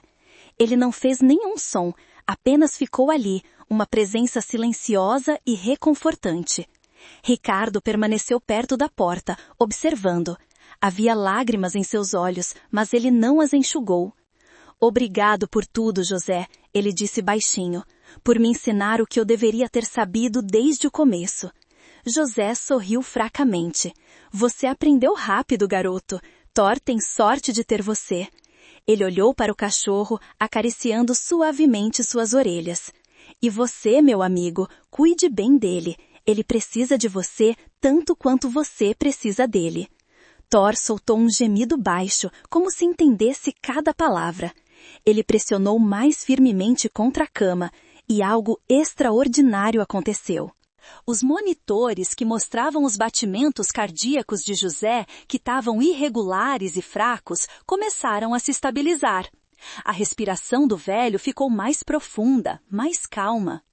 Ele não fez nenhum som, apenas ficou ali, uma presença silenciosa e reconfortante. Ricardo permaneceu perto da porta, observando. Havia lágrimas em seus olhos, mas ele não as enxugou. Obrigado por tudo, José, ele disse baixinho, por me ensinar o que eu deveria ter sabido desde o começo. José sorriu fracamente. Você aprendeu rápido, garoto. Thor tem sorte de ter você. Ele olhou para o cachorro, acariciando suavemente suas orelhas. E você, meu amigo, cuide bem dele. Ele precisa de você tanto quanto você precisa dele. Thor soltou um gemido baixo, como se entendesse cada palavra. Ele pressionou mais firmemente contra a cama, e algo extraordinário aconteceu. Os monitores que mostravam os batimentos cardíacos de José, que estavam irregulares e fracos, começaram a se estabilizar. A respiração do velho ficou mais profunda, mais calma.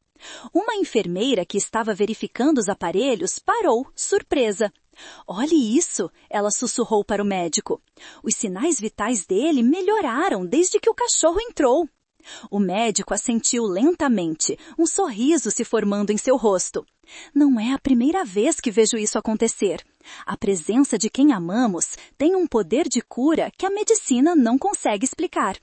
Uma enfermeira que estava verificando os aparelhos parou, surpresa. Olhe isso, ela sussurrou para o médico. Os sinais vitais dele melhoraram desde que o cachorro entrou. O médico assentiu lentamente, um sorriso se formando em seu rosto. Não é a primeira vez que vejo isso acontecer. A presença de quem amamos tem um poder de cura que a medicina não consegue explicar.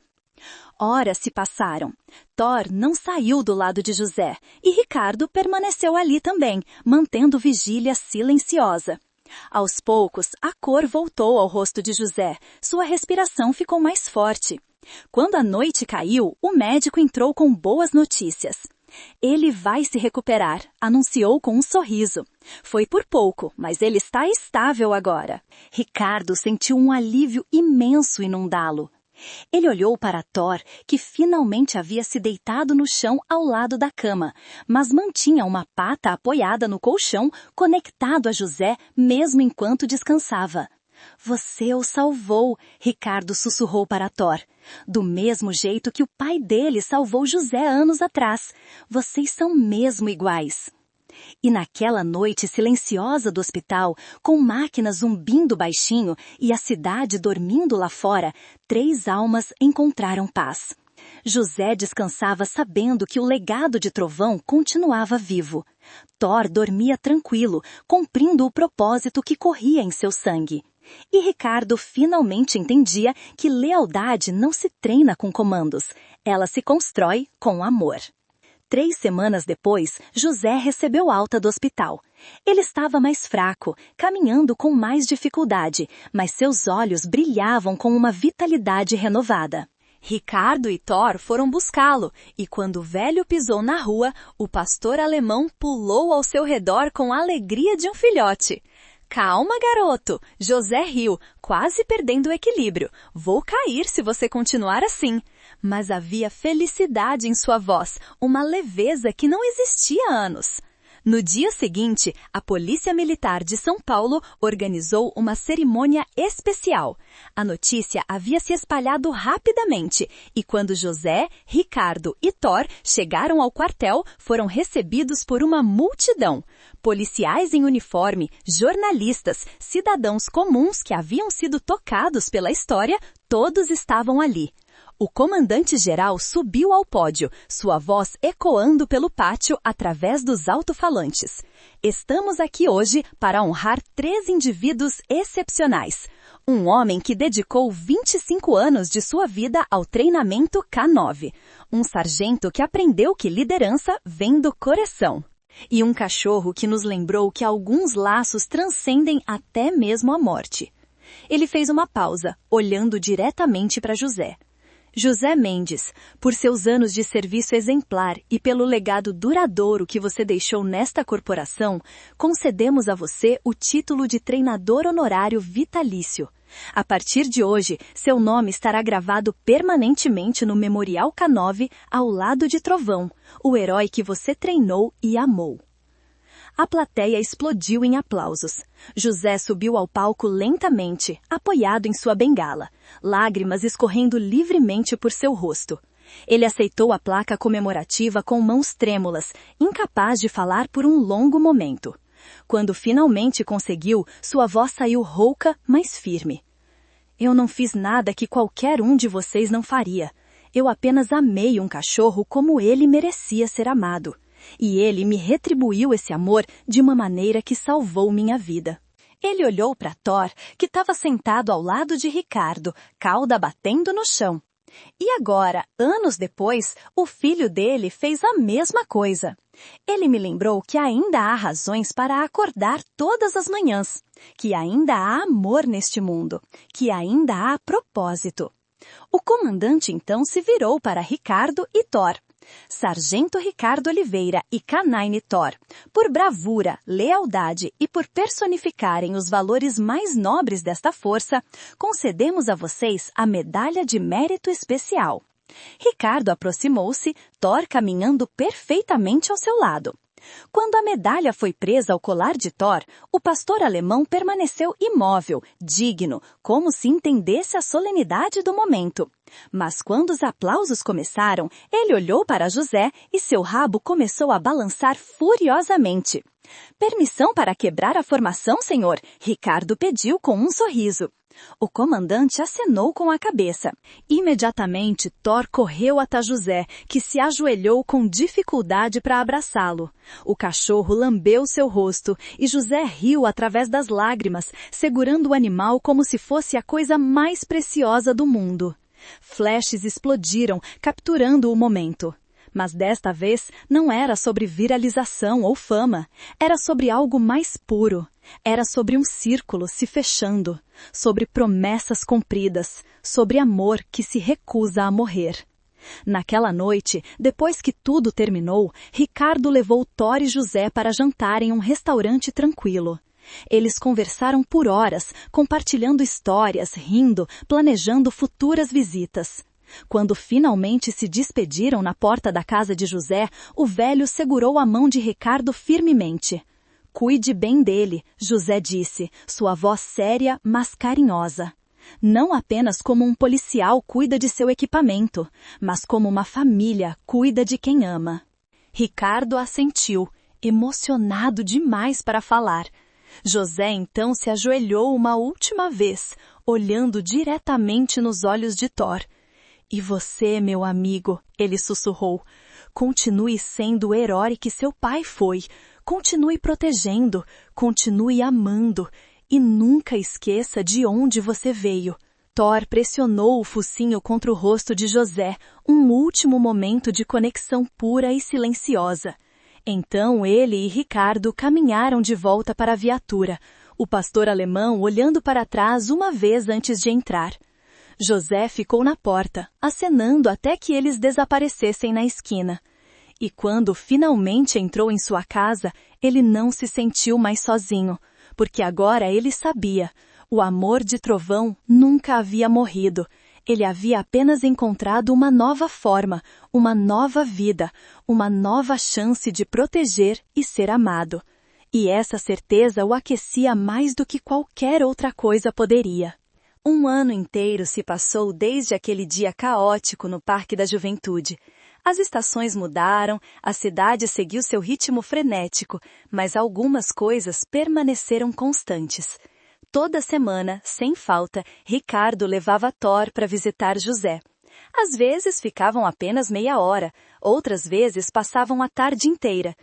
Horas se passaram. Thor não saiu do lado de José e Ricardo permaneceu ali também, mantendo vigília silenciosa. Aos poucos, a cor voltou ao rosto de José. Sua respiração ficou mais forte. Quando a noite caiu, o médico entrou com boas notícias. Ele vai se recuperar, anunciou com um sorriso. Foi por pouco, mas ele está estável agora. Ricardo sentiu um alívio imenso inundá-lo. Ele olhou para Thor, que finalmente havia se deitado no chão ao lado da cama, mas mantinha uma pata apoiada no colchão, conectado a José mesmo enquanto descansava. Você o salvou, Ricardo sussurrou para Thor. Do mesmo jeito que o pai dele salvou José anos atrás. Vocês são mesmo iguais. E naquela noite silenciosa do hospital, com máquinas zumbindo baixinho e a cidade dormindo lá fora, 3 almas encontraram paz. José descansava sabendo que o legado de Trovão continuava vivo. Thor dormia tranquilo, cumprindo o propósito que corria em seu sangue. E Ricardo finalmente entendia que lealdade não se treina com comandos, ela se constrói com amor. 3 semanas depois, José recebeu alta do hospital. Ele estava mais fraco, caminhando com mais dificuldade, mas seus olhos brilhavam com uma vitalidade renovada. Ricardo e Thor foram buscá-lo, e quando o velho pisou na rua, o pastor alemão pulou ao seu redor com a alegria de um filhote. Calma, garoto! José riu, quase perdendo o equilíbrio. Vou cair se você continuar assim. Mas havia felicidade em sua voz, uma leveza que não existia há anos. No dia seguinte, a Polícia Militar de São Paulo organizou uma cerimônia especial. A notícia havia se espalhado rapidamente e quando José, Ricardo e Thor chegaram ao quartel, foram recebidos por uma multidão. Policiais em uniforme, jornalistas, cidadãos comuns que haviam sido tocados pela história, todos estavam ali. O comandante-geral subiu ao pódio, sua voz ecoando pelo pátio através dos alto-falantes. Estamos aqui hoje para honrar 3 indivíduos excepcionais. Um homem que dedicou 25 anos de sua vida ao treinamento K9. Um sargento que aprendeu que liderança vem do coração. E um cachorro que nos lembrou que alguns laços transcendem até mesmo a morte. Ele fez uma pausa, olhando diretamente para José. José Mendes, por seus anos de serviço exemplar e pelo legado duradouro que você deixou nesta corporação, concedemos a você o título de treinador honorário vitalício. A partir de hoje, seu nome estará gravado permanentemente no Memorial K9 ao lado de Trovão, o herói que você treinou e amou. A plateia explodiu em aplausos. José subiu ao palco lentamente, apoiado em sua bengala, lágrimas escorrendo livremente por seu rosto. Ele aceitou a placa comemorativa com mãos trêmulas, incapaz de falar por um longo momento. Quando finalmente conseguiu, sua voz saiu rouca, mas firme. Eu não fiz nada que qualquer um de vocês não faria. Eu apenas amei um cachorro como ele merecia ser amado. E ele me retribuiu esse amor de uma maneira que salvou minha vida. Ele olhou para Thor, que estava sentado ao lado de Ricardo, cauda batendo no chão. E agora, anos depois, o filho dele fez a mesma coisa. Ele me lembrou que ainda há razões para acordar todas as manhãs, que ainda há amor neste mundo, que ainda há propósito. O comandante então se virou para Ricardo e Thor. Sargento Ricardo Oliveira e K9 Thor, por bravura, lealdade e por personificarem os valores mais nobres desta força, concedemos a vocês a Medalha de Mérito Especial. Ricardo aproximou-se, Thor caminhando perfeitamente ao seu lado. Quando a medalha foi presa ao colar de Thor, o pastor alemão permaneceu imóvel, digno, como se entendesse a solenidade do momento. Mas quando os aplausos começaram, ele olhou para José e seu rabo começou a balançar furiosamente. Permissão para quebrar a formação, senhor? Ricardo pediu com um sorriso. O comandante acenou com a cabeça. Imediatamente, Thor correu até José, que se ajoelhou com dificuldade para abraçá-lo. O cachorro lambeu seu rosto e José riu através das lágrimas, segurando o animal como se fosse a coisa mais preciosa do mundo. Flashes explodiram, capturando o momento. Mas desta vez não era sobre viralização ou fama, era sobre algo mais puro. Era sobre um círculo se fechando, sobre promessas cumpridas, sobre amor que se recusa a morrer. Naquela noite, depois que tudo terminou, Ricardo levou Thor e José para jantar em um restaurante tranquilo. Eles conversaram por horas, compartilhando histórias, rindo, planejando futuras visitas. Quando finalmente se despediram na porta da casa de José, o velho segurou a mão de Ricardo firmemente. Cuide bem dele, José disse, sua voz séria, mas carinhosa. Não apenas como um policial cuida de seu equipamento, mas como uma família cuida de quem ama. Ricardo assentiu, emocionado demais para falar. José então se ajoelhou uma última vez, olhando diretamente nos olhos de Thor. E você, meu amigo, ele sussurrou, continue sendo o herói que seu pai foi, continue protegendo, continue amando, e nunca esqueça de onde você veio. Thor pressionou o focinho contra o rosto de José, um último momento de conexão pura e silenciosa. Então ele e Ricardo caminharam de volta para a viatura, o pastor alemão olhando para trás uma vez antes de entrar. José ficou na porta, acenando até que eles desaparecessem na esquina. E quando finalmente entrou em sua casa, ele não se sentiu mais sozinho, porque agora ele sabia, o amor de Trovão nunca havia morrido. Ele havia apenas encontrado uma nova forma, uma nova vida, uma nova chance de proteger e ser amado. E essa certeza o aquecia mais do que qualquer outra coisa poderia. Um ano inteiro se passou desde aquele dia caótico no Parque da Juventude. As estações mudaram, a cidade seguiu seu ritmo frenético, mas algumas coisas permaneceram constantes. Toda semana, sem falta, Ricardo levava Thor para visitar José. Às vezes ficavam apenas meia hora, outras vezes passavam a tarde inteira.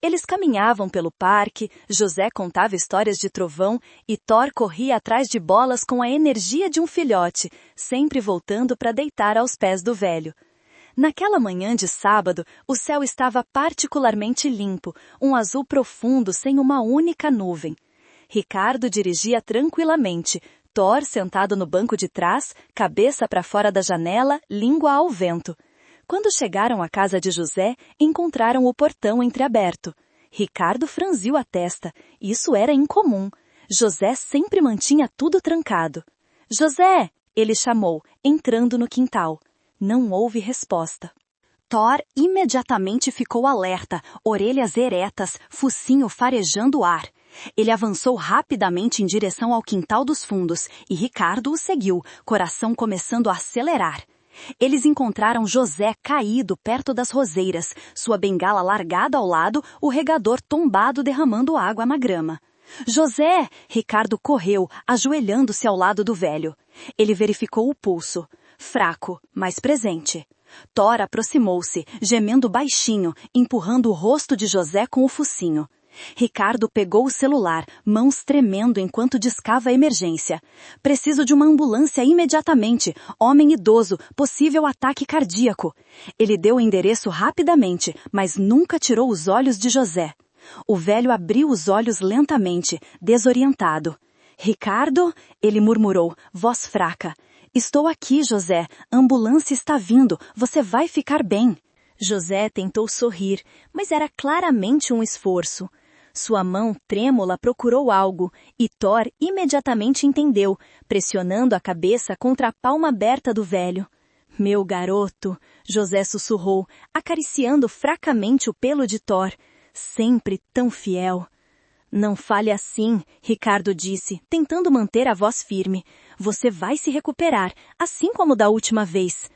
Eles caminhavam pelo parque, José contava histórias de Trovão e Thor corria atrás de bolas com a energia de um filhote, sempre voltando para deitar aos pés do velho. Naquela manhã de sábado, o céu estava particularmente limpo, um azul profundo sem uma única nuvem. Ricardo dirigia tranquilamente, Thor sentado no banco de trás, cabeça para fora da janela, língua ao vento. Quando chegaram à casa de José, encontraram o portão entreaberto. Ricardo franziu a testa. Isso era incomum. José sempre mantinha tudo trancado. «José!» ele chamou, entrando no quintal. Não houve resposta. Thor imediatamente ficou alerta, orelhas eretas, focinho farejando o ar. Ele avançou rapidamente em direção ao quintal dos fundos e Ricardo o seguiu, coração começando a acelerar. Eles encontraram José caído perto das roseiras, sua bengala largada ao lado, o regador tombado derramando água na grama. «José!» Ricardo correu, ajoelhando-se ao lado do velho. Ele verificou o pulso. Fraco, mas presente. Thor aproximou-se, gemendo baixinho, empurrando o rosto de José com o focinho. Ricardo pegou o celular, mãos tremendo enquanto discava a emergência. «Preciso de uma ambulância imediatamente. Homem idoso, possível ataque cardíaco». Ele deu o endereço rapidamente, mas nunca tirou os olhos de José. O velho abriu os olhos lentamente, desorientado. «Ricardo?» ele murmurou, voz fraca. «Estou aqui, José. A ambulância está vindo. Você vai ficar bem». José tentou sorrir, mas era claramente um esforço. Sua mão trêmula procurou algo, e Thor imediatamente entendeu, pressionando a cabeça contra a palma aberta do velho. «Meu garoto», José sussurrou, acariciando fracamente o pelo de Thor. «Sempre tão fiel». «Não fale assim», Ricardo disse, tentando manter a voz firme. «Você vai se recuperar, assim como da última vez».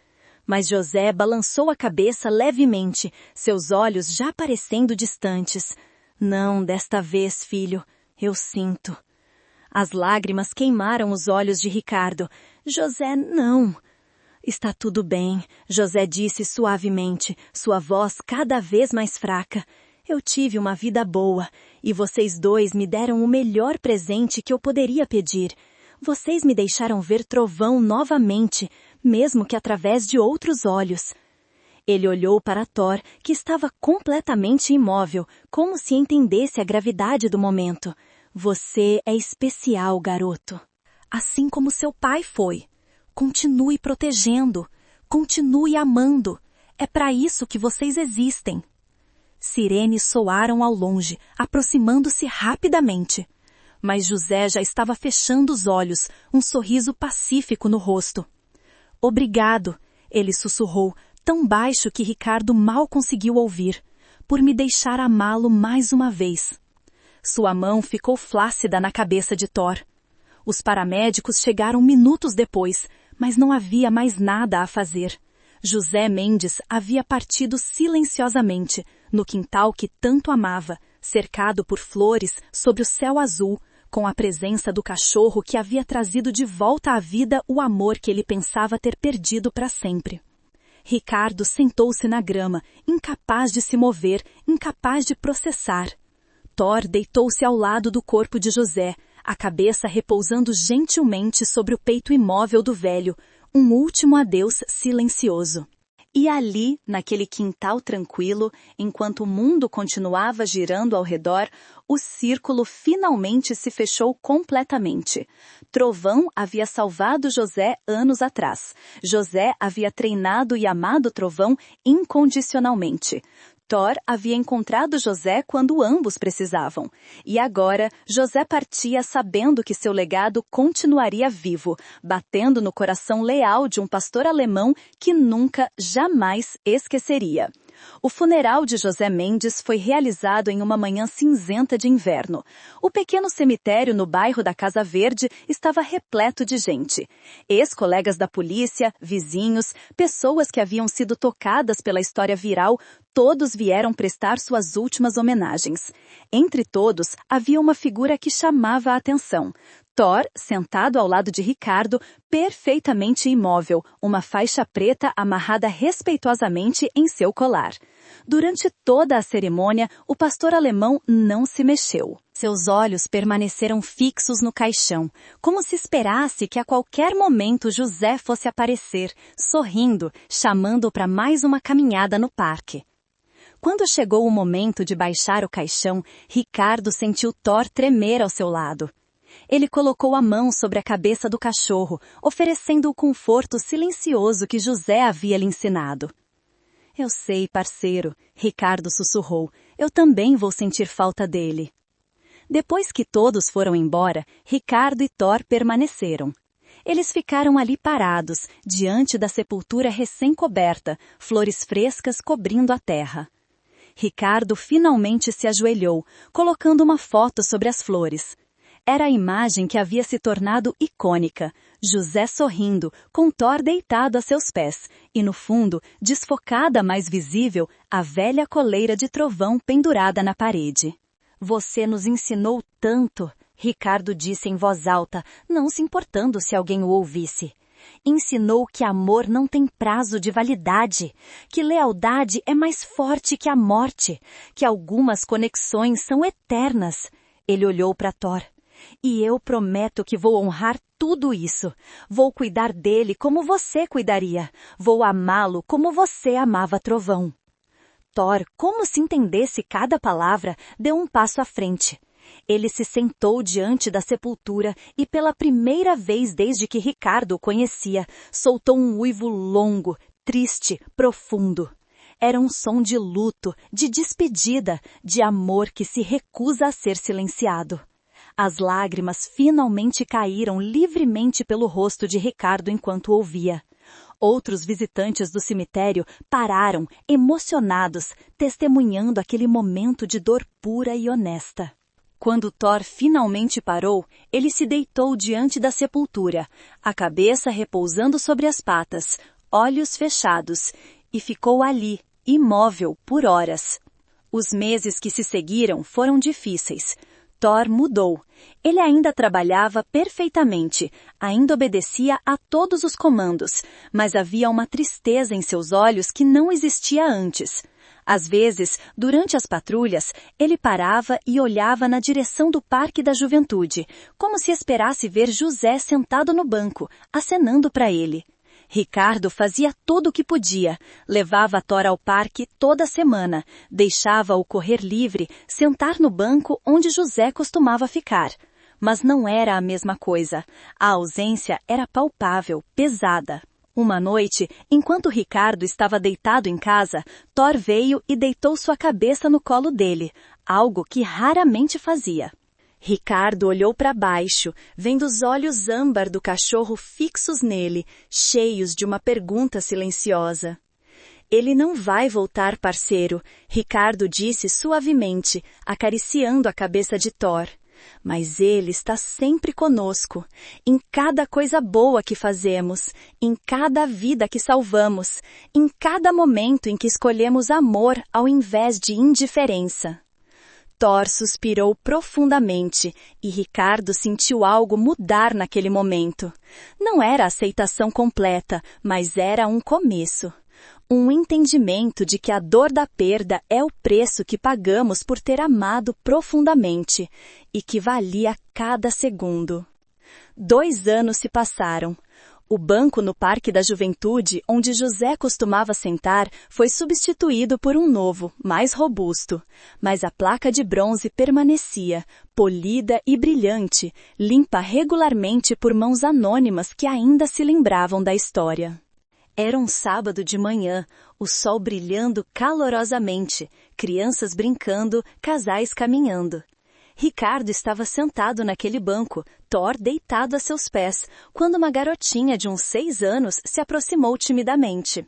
Mas José balançou a cabeça levemente, seus olhos já parecendo distantes. «Não, desta vez, filho. Eu sinto». As lágrimas queimaram os olhos de Ricardo. «José, não». «Está tudo bem», José disse suavemente, sua voz cada vez mais fraca. «Eu tive uma vida boa, e vocês dois me deram o melhor presente que eu poderia pedir. Vocês me deixaram ver Trovão novamente, mesmo que através de outros olhos». Ele olhou para Thor, que estava completamente imóvel, como se entendesse a gravidade do momento. Você é especial, garoto. Assim como seu pai foi. Continue protegendo. Continue amando. É para isso que vocês existem. Sirenes soaram ao longe, aproximando-se rapidamente. Mas José já estava fechando os olhos, um sorriso pacífico no rosto. Obrigado, ele sussurrou, tão baixo que Ricardo mal conseguiu ouvir, por me deixar amá-lo mais uma vez. Sua mão ficou flácida na cabeça de Thor. Os paramédicos chegaram minutos depois, mas não havia mais nada a fazer. José Mendes havia partido silenciosamente, no quintal que tanto amava, cercado por flores sobre o céu azul, com a presença do cachorro que havia trazido de volta à vida o amor que ele pensava ter perdido para sempre. Ricardo sentou-se na grama, incapaz de se mover, incapaz de processar. Thor deitou-se ao lado do corpo de José, a cabeça repousando gentilmente sobre o peito imóvel do velho, um último adeus silencioso. E ali, naquele quintal tranquilo, enquanto o mundo continuava girando ao redor, o círculo finalmente se fechou completamente. Trovão havia salvado José anos atrás. José havia treinado e amado Trovão incondicionalmente. Thor havia encontrado José quando ambos precisavam. E agora, José partia sabendo que seu legado continuaria vivo, batendo no coração leal de um pastor alemão que nunca, jamais esqueceria. O funeral de José Mendes foi realizado em uma manhã cinzenta de inverno. O pequeno cemitério no bairro da Casa Verde estava repleto de gente. Ex-colegas da polícia, vizinhos, pessoas que haviam sido tocadas pela história viral, todos vieram prestar suas últimas homenagens. Entre todos, havia uma figura que chamava a atenção. Thor, sentado ao lado de Ricardo, perfeitamente imóvel, uma faixa preta amarrada respeitosamente em seu colar. Durante toda a cerimônia, o pastor alemão não se mexeu. Seus olhos permaneceram fixos no caixão, como se esperasse que a qualquer momento José fosse aparecer, sorrindo, chamando-o para mais uma caminhada no parque. Quando chegou o momento de baixar o caixão, Ricardo sentiu Thor tremer ao seu lado. Ele colocou a mão sobre a cabeça do cachorro, oferecendo o conforto silencioso que José havia lhe ensinado. Eu sei, parceiro, Ricardo sussurrou, eu também vou sentir falta dele. Depois que todos foram embora, Ricardo e Thor permaneceram. Eles ficaram ali parados, diante da sepultura recém-coberta, flores frescas cobrindo a terra. Ricardo finalmente se ajoelhou, colocando uma foto sobre as flores. Era a imagem que havia se tornado icônica, José sorrindo, com Thor deitado a seus pés, e no fundo, desfocada mais visível, a velha coleira de trovão pendurada na parede. Você nos ensinou tanto, Ricardo disse em voz alta, não se importando se alguém o ouvisse. Ensinou que amor não tem prazo de validade, que lealdade é mais forte que a morte, que algumas conexões são eternas. Ele olhou para Thor. E eu prometo que vou honrar tudo isso. Vou cuidar dele como você cuidaria. Vou amá-lo como você amava Trovão. Thor, como se entendesse cada palavra, deu um passo à frente. Ele se sentou diante da sepultura e pela primeira vez desde que Ricardo o conhecia, soltou um uivo longo, triste, profundo. Era um som de luto, de despedida, de amor que se recusa a ser silenciado. As lágrimas finalmente caíram livremente pelo rosto de Ricardo enquanto ouvia. Outros visitantes do cemitério pararam, emocionados, testemunhando aquele momento de dor pura e honesta. Quando Thor finalmente parou, ele se deitou diante da sepultura, a cabeça repousando sobre as patas, olhos fechados, e ficou ali, imóvel, por horas. Os meses que se seguiram foram difíceis. Thor mudou. Ele ainda trabalhava perfeitamente, ainda obedecia a todos os comandos, mas havia uma tristeza em seus olhos que não existia antes. Às vezes, durante as patrulhas, ele parava e olhava na direção do Parque da Juventude, como se esperasse ver José sentado no banco, acenando para ele. Ricardo fazia tudo o que podia, levava Thor ao parque toda semana, deixava-o correr livre, sentar no banco onde José costumava ficar. Mas não era a mesma coisa. A ausência era palpável, pesada. Uma noite, enquanto Ricardo estava deitado em casa, Thor veio e deitou sua cabeça no colo dele, algo que raramente fazia. Ricardo olhou para baixo, vendo os olhos âmbar do cachorro fixos nele, cheios de uma pergunta silenciosa. Ele não vai voltar, parceiro, Ricardo disse suavemente, acariciando a cabeça de Thor. Mas ele está sempre conosco, em cada coisa boa que fazemos, em cada vida que salvamos, em cada momento em que escolhemos amor ao invés de indiferença. Thor suspirou profundamente e Ricardo sentiu algo mudar naquele momento. Não era aceitação completa, mas era um começo. Um entendimento de que a dor da perda é o preço que pagamos por ter amado profundamente e que valia cada segundo. 2 anos se passaram. O banco no Parque da Juventude, onde José costumava sentar, foi substituído por um novo, mais robusto. Mas a placa de bronze permanecia, polida e brilhante, limpa regularmente por mãos anônimas que ainda se lembravam da história. Era um sábado de manhã, o sol brilhando calorosamente, crianças brincando, casais caminhando. Ricardo estava sentado naquele banco, Thor deitado a seus pés, quando uma garotinha de uns 6 anos se aproximou timidamente.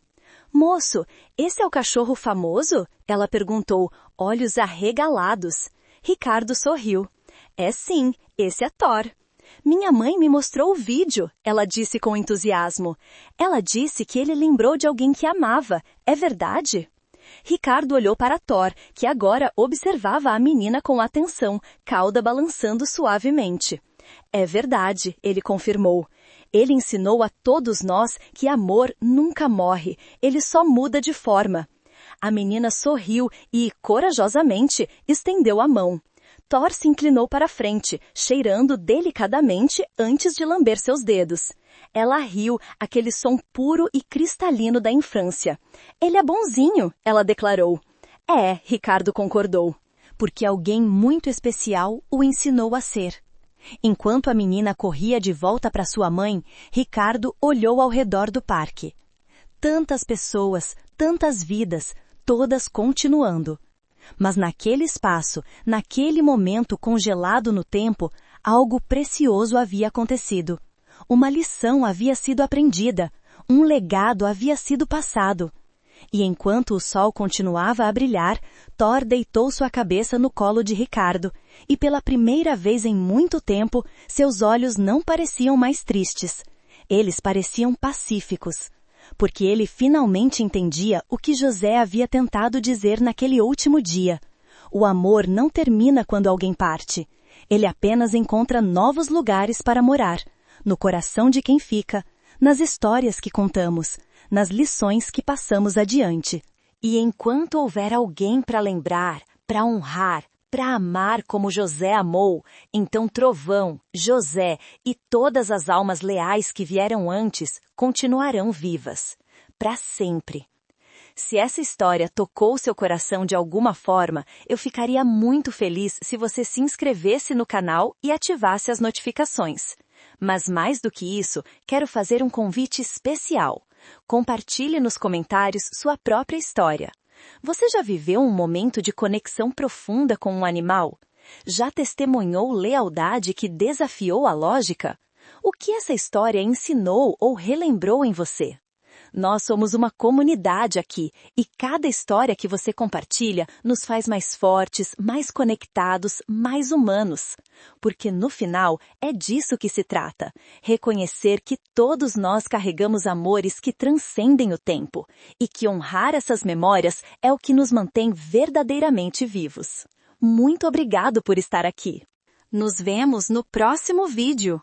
"Moço, esse é o cachorro famoso?" Ela perguntou, olhos arregalados. Ricardo sorriu. "É sim, esse é Thor." "Minha mãe me mostrou o vídeo," ela disse com entusiasmo. "Ela disse que ele lembrou de alguém que amava. É verdade?" Ricardo olhou para Thor, que agora observava a menina com atenção, cauda balançando suavemente. "É verdade," ele confirmou. "Ele ensinou a todos nós que amor nunca morre, ele só muda de forma." A menina sorriu e, corajosamente, estendeu a mão. Thor se inclinou para a frente, cheirando delicadamente antes de lamber seus dedos. Ela riu, aquele som puro e cristalino da infância. "Ele é bonzinho," ela declarou. "É," Ricardo concordou, "porque alguém muito especial o ensinou a ser." Enquanto a menina corria de volta para sua mãe, Ricardo olhou ao redor do parque. Tantas pessoas, tantas vidas, todas continuando. Mas naquele espaço, naquele momento congelado no tempo, algo precioso havia acontecido. Uma lição havia sido aprendida, um legado havia sido passado. E enquanto o sol continuava a brilhar, Thor deitou sua cabeça no colo de Ricardo, e pela primeira vez em muito tempo, seus olhos não pareciam mais tristes. Eles pareciam pacíficos. Porque ele finalmente entendia o que José havia tentado dizer naquele último dia. O amor não termina quando alguém parte. Ele apenas encontra novos lugares para morar, no coração de quem fica, nas histórias que contamos, nas lições que passamos adiante. E enquanto houver alguém para lembrar, para honrar, para amar como José amou, então Trovão, José e todas as almas leais que vieram antes continuarão vivas. Para sempre. Se essa história tocou seu coração de alguma forma, eu ficaria muito feliz se você se inscrevesse no canal e ativasse as notificações. Mas mais do que isso, quero fazer um convite especial. Compartilhe nos comentários sua própria história. Você já viveu um momento de conexão profunda com um animal? Já testemunhou lealdade que desafiou a lógica? O que essa história ensinou ou relembrou em você? Nós somos uma comunidade aqui, e cada história que você compartilha nos faz mais fortes, mais conectados, mais humanos. Porque no final é disso que se trata, reconhecer que todos nós carregamos amores que transcendem o tempo, e que honrar essas memórias é o que nos mantém verdadeiramente vivos. Muito obrigado por estar aqui. Nos vemos no próximo vídeo.